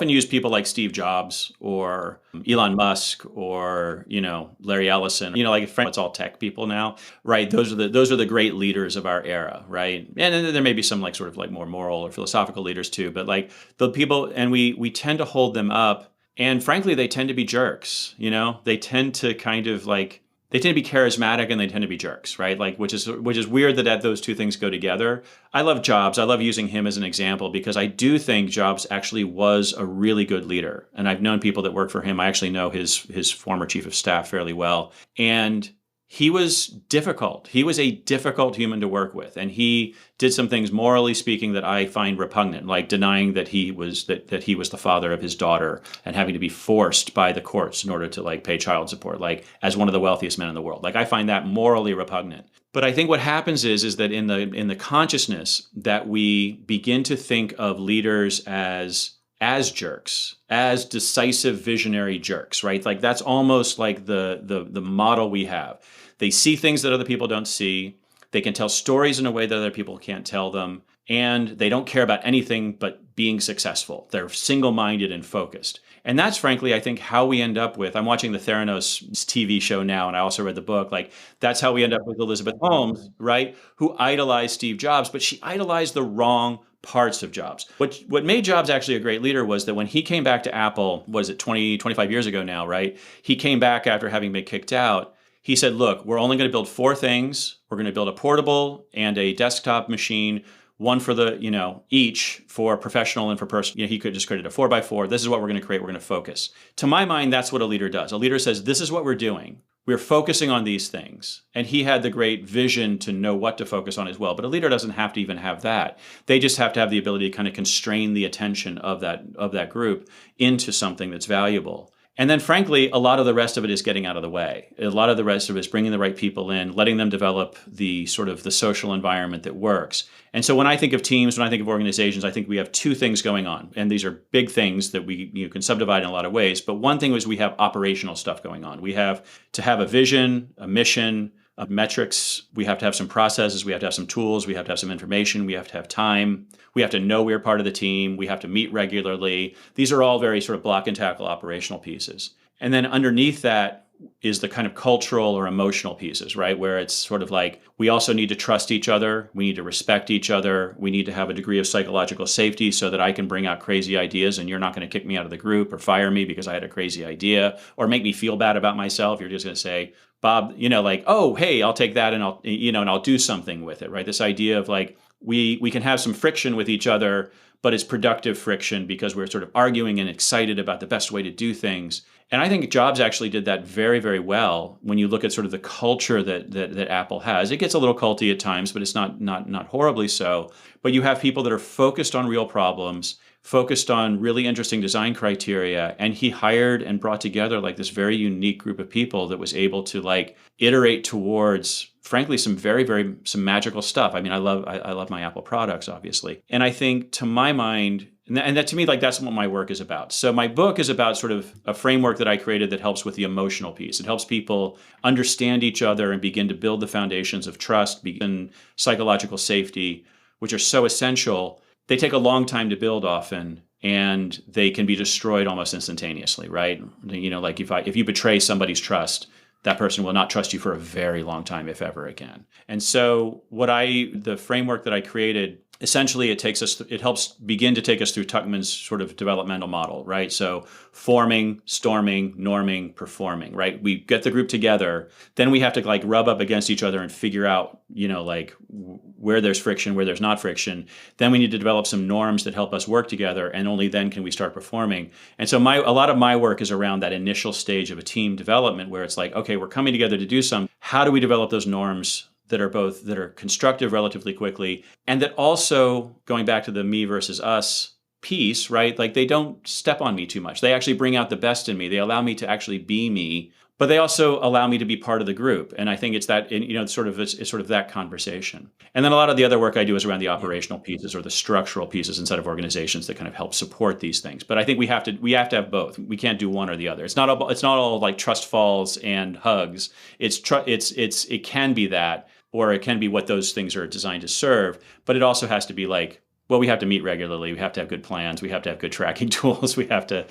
use people like Steve Jobs or Elon Musk or, Larry Ellison, like it's all tech people now, right? Those are the great leaders of our era, right? And then there may be some like sort of like more moral or philosophical leaders too, but like the people, and we tend to hold them up, and frankly, they tend to be jerks, they tend to kind of like, they tend to be charismatic and they tend to be jerks, right? Like, which is weird that those two things go together. I love Jobs. I love using him as an example because I do think Jobs actually was a really good leader. And I've known people that work for him. I actually know his former chief of staff fairly well. And he was difficult. He was a difficult human to work with. And he did some things, morally speaking, that I find repugnant, like denying that he was the father of his daughter and having to be forced by the courts in order to like pay child support, like as one of the wealthiest men in the world. Like I find that morally repugnant. But I think what happens is that in the consciousness that we begin to think of leaders as jerks, as decisive visionary jerks, right? Like that's almost like the model we have. They see things that other people don't see. They can tell stories in a way that other people can't tell them. And they don't care about anything but being successful. They're single-minded and focused. And that's frankly, I think, how we end up with, I'm watching the Theranos TV show now, and I also read the book, like that's how we end up with Elizabeth Holmes, right? Who idolized Steve Jobs, but she idolized the wrong parts of Jobs. What made Jobs actually a great leader was that when he came back to Apple, 25 years ago now, right? He came back after having been kicked out. He said, look, we're only going to build 4 things. We're going to build a portable and a desktop machine, one for each for professional and for personal. He could just create a 4x4. This is what we're going to create. We're going to focus. To my mind, that's what a leader does. A leader says, this is what we're doing. We're focusing on these things. And he had the great vision to know what to focus on as well. But a leader doesn't have to even have that. They just have to have the ability to kind of constrain the attention of that group into something that's valuable. And then, frankly, a lot of the rest of it is getting out of the way. A lot of the rest of it is bringing the right people in, letting them develop the sort of the social environment that works. And so when I think of teams, when I think of organizations, I think we have 2 things going on. And these are big things that you can subdivide in a lot of ways. But one thing is we have operational stuff going on. We have to have a vision, a mission, metrics. We have to have some processes. We have to have some tools. We have to have some information. We have to have time. We have to know we're part of the team. We have to meet regularly. These are all very sort of block and tackle operational pieces. And then underneath that is the kind of cultural or emotional pieces, right? Where it's sort of like, we also need to trust each other. We need to respect each other. We need to have a degree of psychological safety so that I can bring out crazy ideas and you're not going to kick me out of the group or fire me because I had a crazy idea or make me feel bad about myself. You're just going to say, Bob, like, oh, hey, I'll take that and I'll do something with it, right? This idea of like, we can have some friction with each other, but it's productive friction because we're sort of arguing and excited about the best way to do things. And I think Jobs actually did that very, very well when you look at sort of the culture that Apple has. It gets a little culty at times, but it's not horribly so. But you have people that are focused on real problems, focused on really interesting design criteria, and he hired and brought together like this very unique group of people that was able to like iterate towards, frankly, some very, very some magical stuff. I mean, I love my Apple products, obviously, and I think to my mind, and that to me, like that's what my work is about. So my book is about sort of a framework that I created that helps with the emotional piece. It helps people understand each other and begin to build the foundations of trust, begin psychological safety, which are so essential. They take a long time to build often, and they can be destroyed almost instantaneously, right? Like if you betray somebody's trust, that person will not trust you for a very long time, if ever again. And so the framework that I created essentially it helps begin to take us through Tuckman's sort of developmental model, right? So forming, storming, norming, performing, right? We get the group together, then we have to like rub up against each other and figure out, like where there's friction, where there's not friction. Then we need to develop some norms that help us work together, and only then can we start performing. And so a lot of my work is around that initial stage of a team development where it's like, okay, we're coming together to do something. How do we develop those norms that are constructive relatively quickly, and that also, going back to the me versus us piece, right? Like they don't step on me too much. They actually bring out the best in me. They allow me to actually be me, but they also allow me to be part of the group. And I think it's that, it's sort of that conversation. And then a lot of the other work I do is around the operational pieces or the structural pieces inside of organizations that kind of help support these things. But I think we have to have both. We can't do one or the other. It's not all like trust falls and hugs. It can be that, or it can be what those things are designed to serve. But it also has to be like, well, we have to meet regularly. We have to have good plans. We have to have good tracking tools. We have to,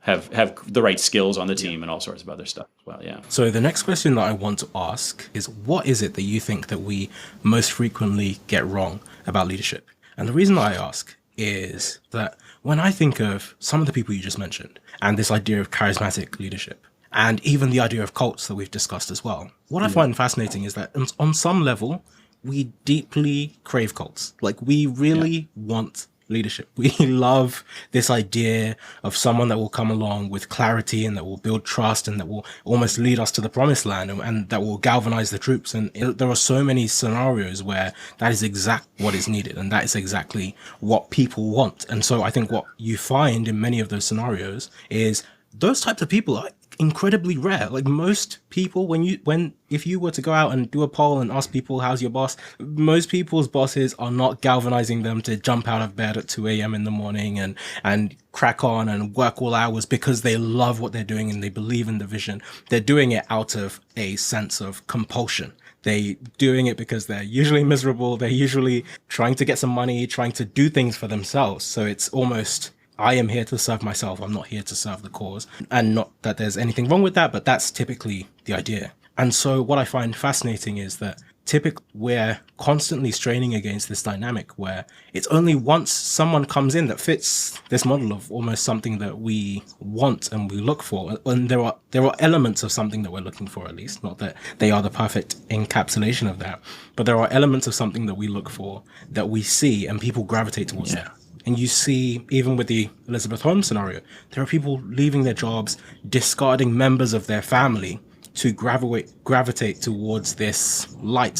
have the right skills on the team and all sorts of other stuff as well. Yeah. So the next question that I want to ask is, what is it that you think that we most frequently get wrong about leadership? And the reason I ask is that when I think of some of the people you just mentioned and this idea of charismatic leadership, and even the idea of cults that we've discussed as well, what I find fascinating is that on some level, we deeply crave cults. Like we really want leadership. We love this idea of someone that will come along with clarity and that will build trust and that will almost lead us to the promised land and that will galvanize the troops. And there are so many scenarios where that is exactly what is needed. And that is exactly what people want. And so I think what you find in many of those scenarios is those types of people are incredibly rare. Like most people, if you were to go out and do a poll and ask people, how's your boss? Most people's bosses are not galvanizing them to jump out of bed at 2 a.m. in the morning and crack on and work all hours because they love what they're doing and they believe in the vision. They're doing it out of a sense of compulsion. They're doing it because they're usually miserable. They're usually trying to get some money, trying to do things for themselves. So it's almost, I am here to serve myself. I'm not here to serve the cause. And not that there's anything wrong with that, but that's typically the idea. And so what I find fascinating is that typically we're constantly straining against this dynamic where it's only once someone comes in that fits this model of almost something that we want and we look for. And there are elements of something that we're looking for, at least, not that they are the perfect encapsulation of that, but there are elements of something that we look for that we see and people gravitate towards that. And you see, even with the Elizabeth Holmes scenario, there are people leaving their jobs, discarding members of their family to gravitate towards this light,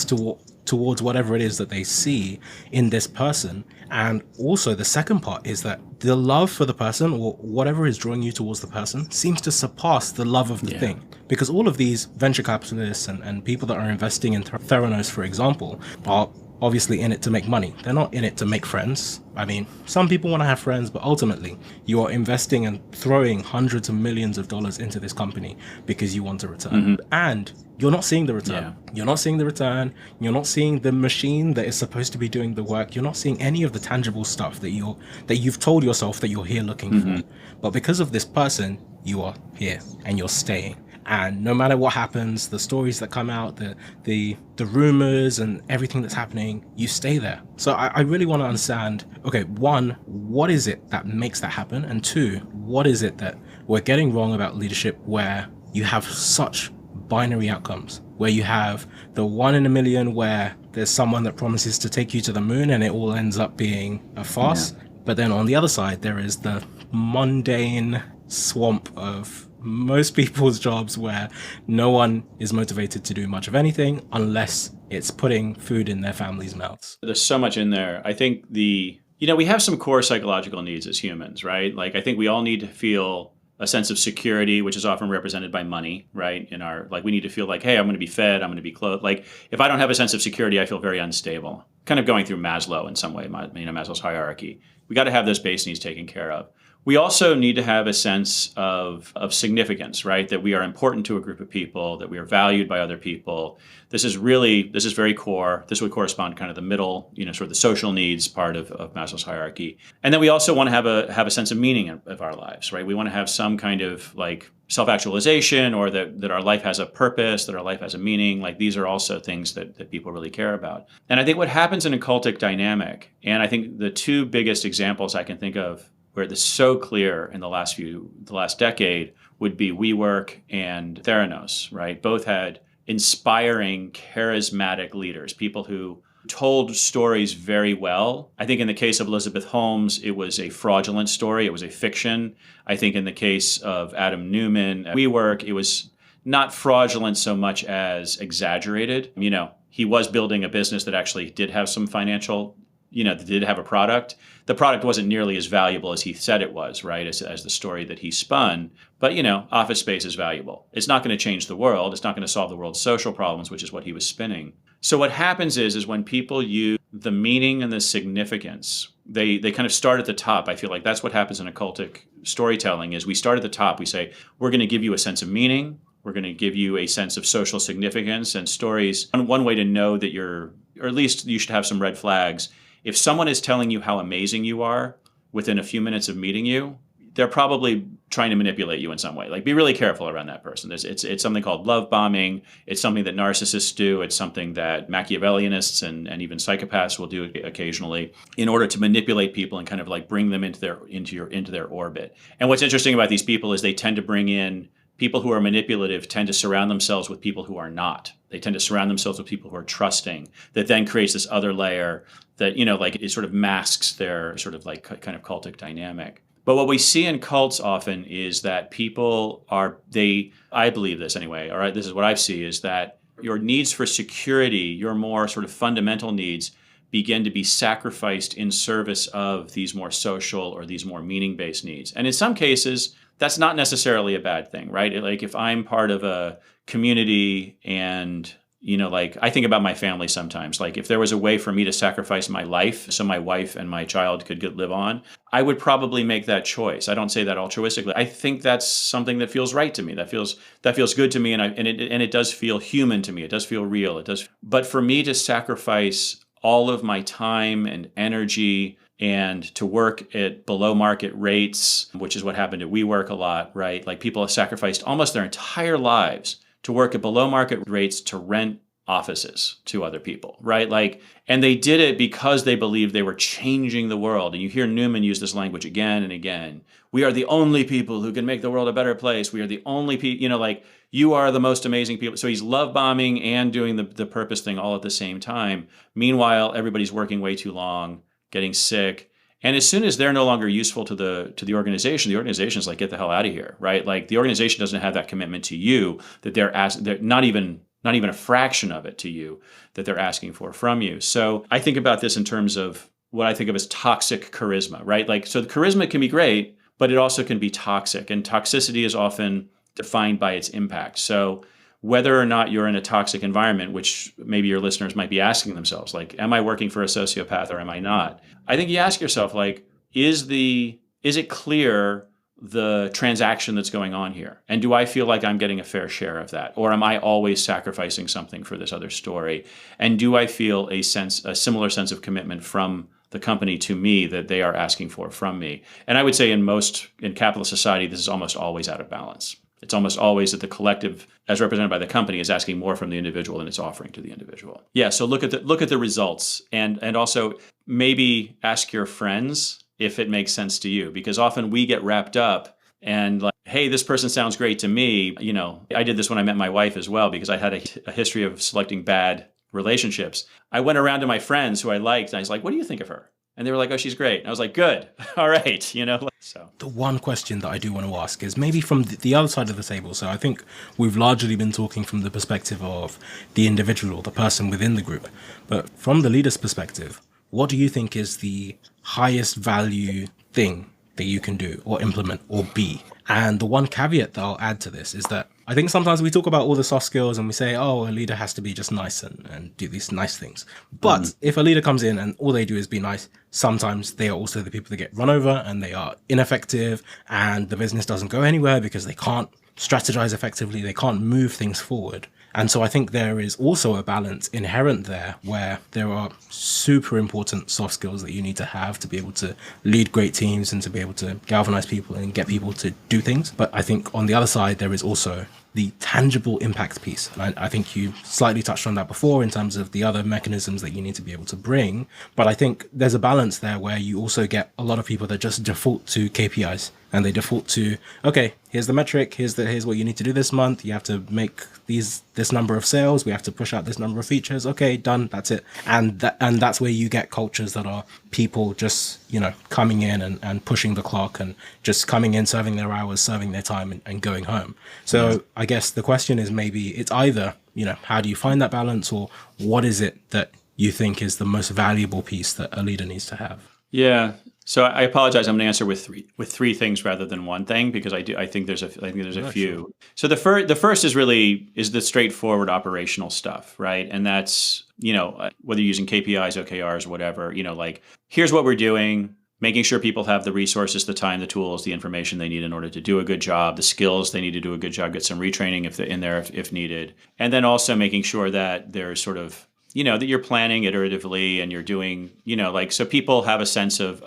towards whatever it is that they see in this person. And also the second part is that the love for the person or whatever is drawing you towards the person seems to surpass the love of the thing. Because all of these venture capitalists and people that are investing in Theranos, for example, are obviously in it to make money. They're not in it to make friends. I mean, some people want to have friends, but ultimately you are investing and throwing hundreds of millions of dollars into this company because you want a return. And you're not seeing the return. You're not seeing the return. You're not seeing the machine that is supposed to be doing the work. You're not seeing any of the tangible stuff that you've told yourself that you're here looking for. But because of this person, you are here and you're staying. And no matter what happens, the stories that come out, the rumors and everything that's happening, you stay there. So I really want to understand, okay, one, what is it that makes that happen? And two, what is it that we're getting wrong about leadership where you have such binary outcomes, where you have the 1 in a million where there's someone that promises to take you to the moon and it all ends up being a farce. But then on the other side, there is the mundane swamp of most people's jobs where no one is motivated to do much of anything unless it's putting food in their families' mouths. There's so much in there. I think we have some core psychological needs as humans, right? Like I think we all need to feel a sense of security, which is often represented by money, right? We need to feel like, hey, I'm going to be fed, I'm going to be clothed. Like if I don't have a sense of security, I feel very unstable. Kind of going through Maslow in some way, Maslow's hierarchy. We got to have those base needs taken care of. We also need to have a sense of significance, right? That we are important to a group of people, that we are valued by other people. This is very core. This would correspond kind of the middle, sort of the social needs part of Maslow's hierarchy. And then we also want to have a sense of meaning of our lives, right? We want to have some kind of like self-actualization, or that our life has a purpose, that our life has a meaning. Like these are also things that people really care about. And I think what happens in a cultic dynamic, and I think the two biggest examples I can think of where this is so clear in the last decade would be WeWork and Theranos, right? Both had inspiring, charismatic leaders, people who told stories very well. I think in the case of Elizabeth Holmes, it was a fraudulent story. It was a fiction. I think in the case of Adam Newman at WeWork, it was not fraudulent so much as exaggerated. He was building a business that actually did have some financial, that did have a product. The product wasn't nearly as valuable as he said it was, right, as the story that he spun. But, office space is valuable. It's not going to change the world. It's not going to solve the world's social problems, which is what he was spinning. So what happens is when people use the meaning and the significance, they kind of start at the top. I feel like that's what happens in occultic storytelling is we start at the top. We say, we're going to give you a sense of meaning. We're going to give you a sense of social significance and stories. One way to know that or at least you should have some red flags. If someone is telling you how amazing you are within a few minutes of meeting you, they're probably trying to manipulate you in some way. Like, be really careful around that person. It's something called love bombing. It's something that narcissists do. It's something that Machiavellianists and even psychopaths will do occasionally in order to manipulate people and kind of like bring them into their orbit. And what's interesting about these people is they tend to bring in people who are manipulative, tend to surround themselves with people who are not. They tend to surround themselves with people who are trusting. That then creates this other layer that, like it sort of masks their sort of like kind of cultic dynamic. But what we see in cults often is that people I believe this anyway, all right, this is what I see, is that your needs for security, your more sort of fundamental needs, begin to be sacrificed in service of these more social or these more meaning-based needs. And in some cases, that's not necessarily a bad thing, right? Like if I'm part of a community and, like I think about my family sometimes, like if there was a way for me to sacrifice my life so my wife and my child could live on, I would probably make that choice. I don't say that altruistically. I think that's something that feels right to me. That feels good to me. And it does feel human to me. It does feel real. It does. But for me to sacrifice all of my time and energy and to work at below market rates, which is what happened at WeWork a lot, right? Like people have sacrificed almost their entire lives to work at below market rates to rent offices to other people, right? Like, and they did it because they believed they were changing the world. And you hear Newman use this language again and again. We are the only people who can make the world a better place. We are the only people, like you are the most amazing people. So he's love bombing and doing the purpose thing all at the same time. Meanwhile, everybody's working way too long, getting sick. And as soon as they're no longer useful to the organization is like, get the hell out of here, right? Like the organization doesn't have that commitment to you that they're not even a fraction of it to you that they're asking for from you. So I think about this in terms of what I think of as toxic charisma, right? Like, so the charisma can be great, but it also can be toxic. And toxicity is often defined by its impact. So whether or not you're in a toxic environment, which maybe your listeners might be asking themselves, like, am I working for a sociopath or am I not? I think you ask yourself, like, is it clear the transaction that's going on here? And do I feel like I'm getting a fair share of that? Or am I always sacrificing something for this other story? And do I feel a similar sense of commitment from the company to me that they are asking for from me? And I would say in capitalist society, this is almost always out of balance. It's almost always that the collective, as represented by the company, is asking more from the individual than it's offering to the individual. Yeah, so look at the results, and also maybe ask your friends if it makes sense to you, because often we get wrapped up and like, hey, this person sounds great to me. I did this when I met my wife as well, because I had a history of selecting bad relationships. I went around to my friends who I liked, and I was like, what do you think of her? And they were like, oh, she's great. And I was like, good. All right. So the one question that I do want to ask is maybe from the other side of the table. So I think we've largely been talking from the perspective of the individual, the person within the group. But from the leader's perspective, what do you think is the highest value thing that you can do or implement or be? And the one caveat that I'll add to this is that I think sometimes we talk about all the soft skills and we say, oh, a leader has to be just nice and do these nice things. But if a leader comes in and all they do is be nice, sometimes they are also the people that get run over and they are ineffective and the business doesn't go anywhere because they can't strategize effectively. They can't move things forward. And so I think there is also a balance inherent there where there are super important soft skills that you need to have to be able to lead great teams and to be able to galvanize people and get people to do things. But I think on the other side, there is also the tangible impact piece. And I think you slightly touched on that before in terms of the other mechanisms that you need to be able to bring. But I think there's a balance there where you also get a lot of people that just default to KPIs and they default to, okay, here's the metric, here's what you need to do this month. You have to make this number of sales. We have to push out this number of features. Okay, done. That's it. And that's where you get cultures that are people just, coming in and pushing the clock and just coming in, serving their hours, serving their time and going home. So I guess the question is maybe it's either, how do you find that balance, or what is it that you think is the most valuable piece that a leader needs to have? Yeah. So I apologize. I'm going to answer with three things rather than one thing, because I think there's a few. Sure. So the first is the straightforward operational stuff, right? And that's, whether you're using KPIs, OKRs, whatever, like, here's what we're doing, making sure people have the resources, the time, the tools, the information they need in order to do a good job, the skills they need to do a good job, get some retraining if needed. And then also making sure that there's sort of, that you're planning iteratively and you're doing, so people have a sense of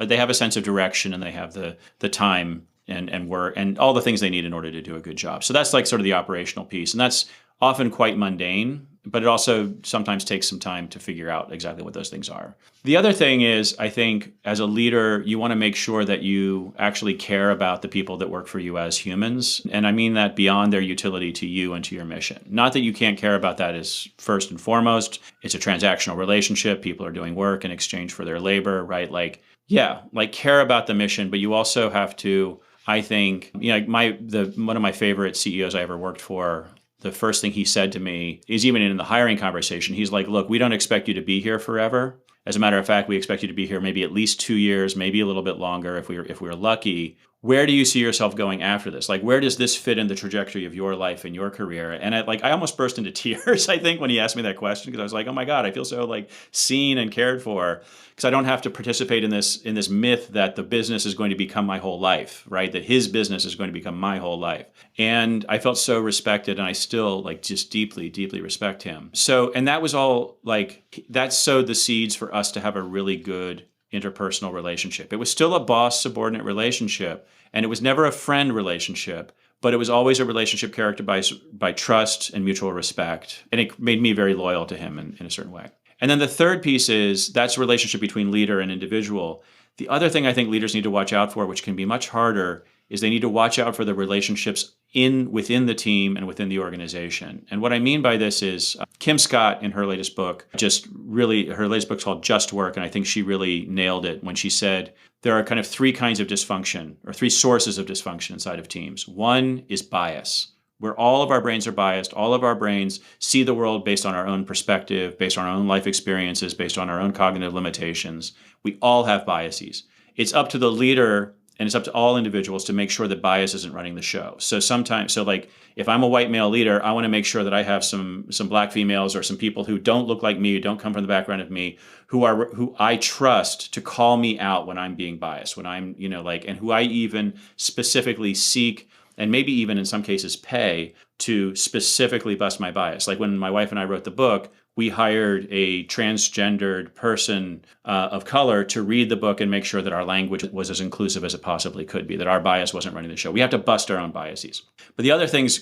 direction, and they have the time and work and all the things they need in order to do a good job. So that's like sort of the operational piece. And that's often quite mundane, but it also sometimes takes some time to figure out exactly what those things are. The other thing is, I think as a leader, you want to make sure that you actually care about the people that work for you as humans. And I mean that beyond their utility to you and to your mission. Not that you can't care about that as first and foremost. It's a transactional relationship. People are doing work in exchange for their labor, right? Care about the mission, but you also have to, I think, one of my favorite CEOs I ever worked for, the first thing he said to me is, even in the hiring conversation, he's like, look, we don't expect you to be here forever. As a matter of fact, we expect you to be here maybe at least 2 years, maybe a little bit longer if we're lucky. Where do you see yourself going after this? Like, where does this fit in the trajectory of your life and your career? And I almost burst into tears, I think, when he asked me that question, because I was like, oh my God, I feel so seen and cared for, because I don't have to participate in this myth that the business is going to become my whole life, right? That his business is going to become my whole life. And I felt so respected, and I still just deeply, deeply respect him. So, and that was all that sowed the seeds for us to have a really good interpersonal relationship. It was still a boss-subordinate relationship, and it was never a friend relationship, but it was always a relationship characterized by trust and mutual respect. And it made me very loyal to him in a certain way. And then the third piece is that's a relationship between leader and individual. The other thing I think leaders need to watch out for, which can be much harder, is they need to watch out for the relationships within the team and within the organization. And what I mean by this is Kim Scott, in her latest book, her latest book's called Just Work, and I think she really nailed it when she said there are kind of three kinds of dysfunction, or three sources of dysfunction inside of teams. One is bias, where all of our brains are biased. All of our brains see the world based on our own perspective, based on our own life experiences, based on our own cognitive limitations. We all have biases. It's up to the leader, and it's up to all individuals to make sure that bias isn't running the show. So if I'm a white male leader, I want to make sure that I have some black females or some people who don't look like me, who don't come from the background of me, who I trust to call me out when I'm being biased, when I'm, and who I even specifically seek, and maybe even in some cases pay, to specifically bust my bias. Like when my wife and I wrote the book, we hired a transgendered person of color to read the book and make sure that our language was as inclusive as it possibly could be, that our bias wasn't running the show. We have to bust our own biases. But the other things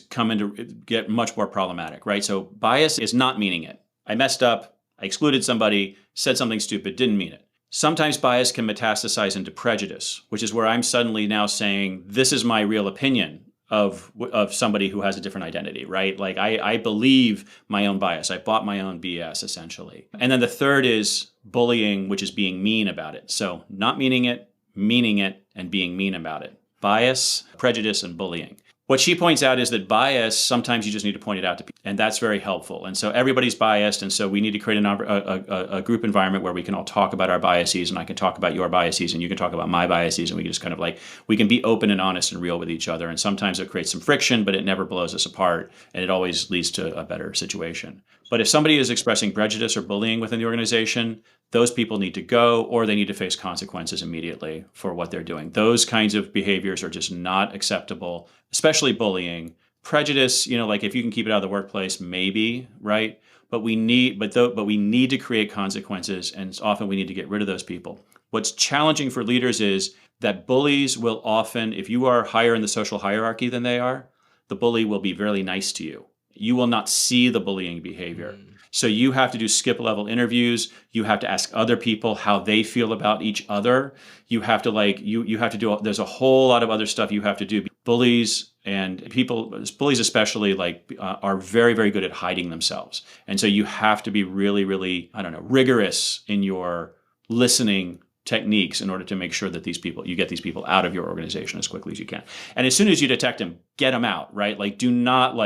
get much more problematic, right? So bias is not meaning it. I messed up, I excluded somebody, said something stupid, didn't mean it. Sometimes bias can metastasize into prejudice, which is where I'm suddenly now saying, this is my real opinion of somebody who has a different identity, right? Like I believe my own bias. I bought my own BS, essentially. And then the third is bullying, which is being mean about it. So not meaning it, and being mean about it. Bias, prejudice, and bullying. What she points out is that bias, sometimes you just need to point it out to people, and that's very helpful. And so everybody's biased, and so we need to create a group environment where we can all talk about our biases, and I can talk about your biases, and you can talk about my biases, and we can just kind of like, we can be open and honest and real with each other. And sometimes it creates some friction, but it never blows us apart, and it always leads to a better situation. But if somebody is expressing prejudice or bullying within the organization, those people need to go, or they need to face consequences immediately for what they're doing. Those kinds of behaviors are just not acceptable, especially bullying. Prejudice, like if you can keep it out of the workplace, maybe, right? But we need to create consequences, and often we need to get rid of those people. What's challenging for leaders is that bullies will often, if you are higher in the social hierarchy than they are, the bully will be very nice to you. You will not see the bullying behavior. So you have to do skip level interviews. You have to ask other people how they feel about each other. You have to you have to do, there's a whole lot of other stuff you have to do. Bullies especially are very, very good at hiding themselves. And so you have to be really, really, rigorous in your listening techniques in order to make sure that you get these people out of your organization as quickly as you can. And as soon as you detect them, get them out, right? Do not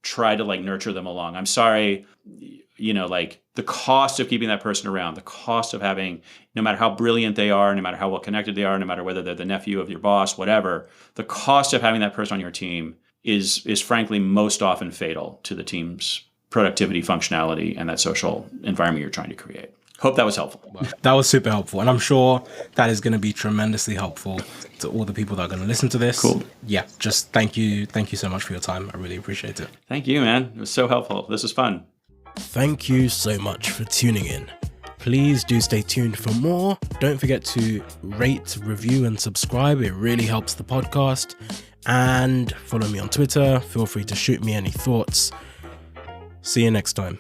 try to nurture them along. I'm sorry, the cost of keeping that person around, the cost of having, no matter how brilliant they are, no matter how well connected they are, no matter whether they're the nephew of your boss, whatever, the cost of having that person on your team is frankly most often fatal to the team's productivity, functionality, and that social environment you're trying to create. Hope that was helpful. That was super helpful. And I'm sure that is going to be tremendously helpful to all the people that are going to listen to this. Cool. Yeah, just thank you. Thank you so much for your time. I really appreciate it. Thank you, man. It was so helpful. This was fun. Thank you so much for tuning in. Please do stay tuned for more. Don't forget to rate, review, and subscribe. It really helps the podcast. And follow me on Twitter. Feel free to shoot me any thoughts. See you next time.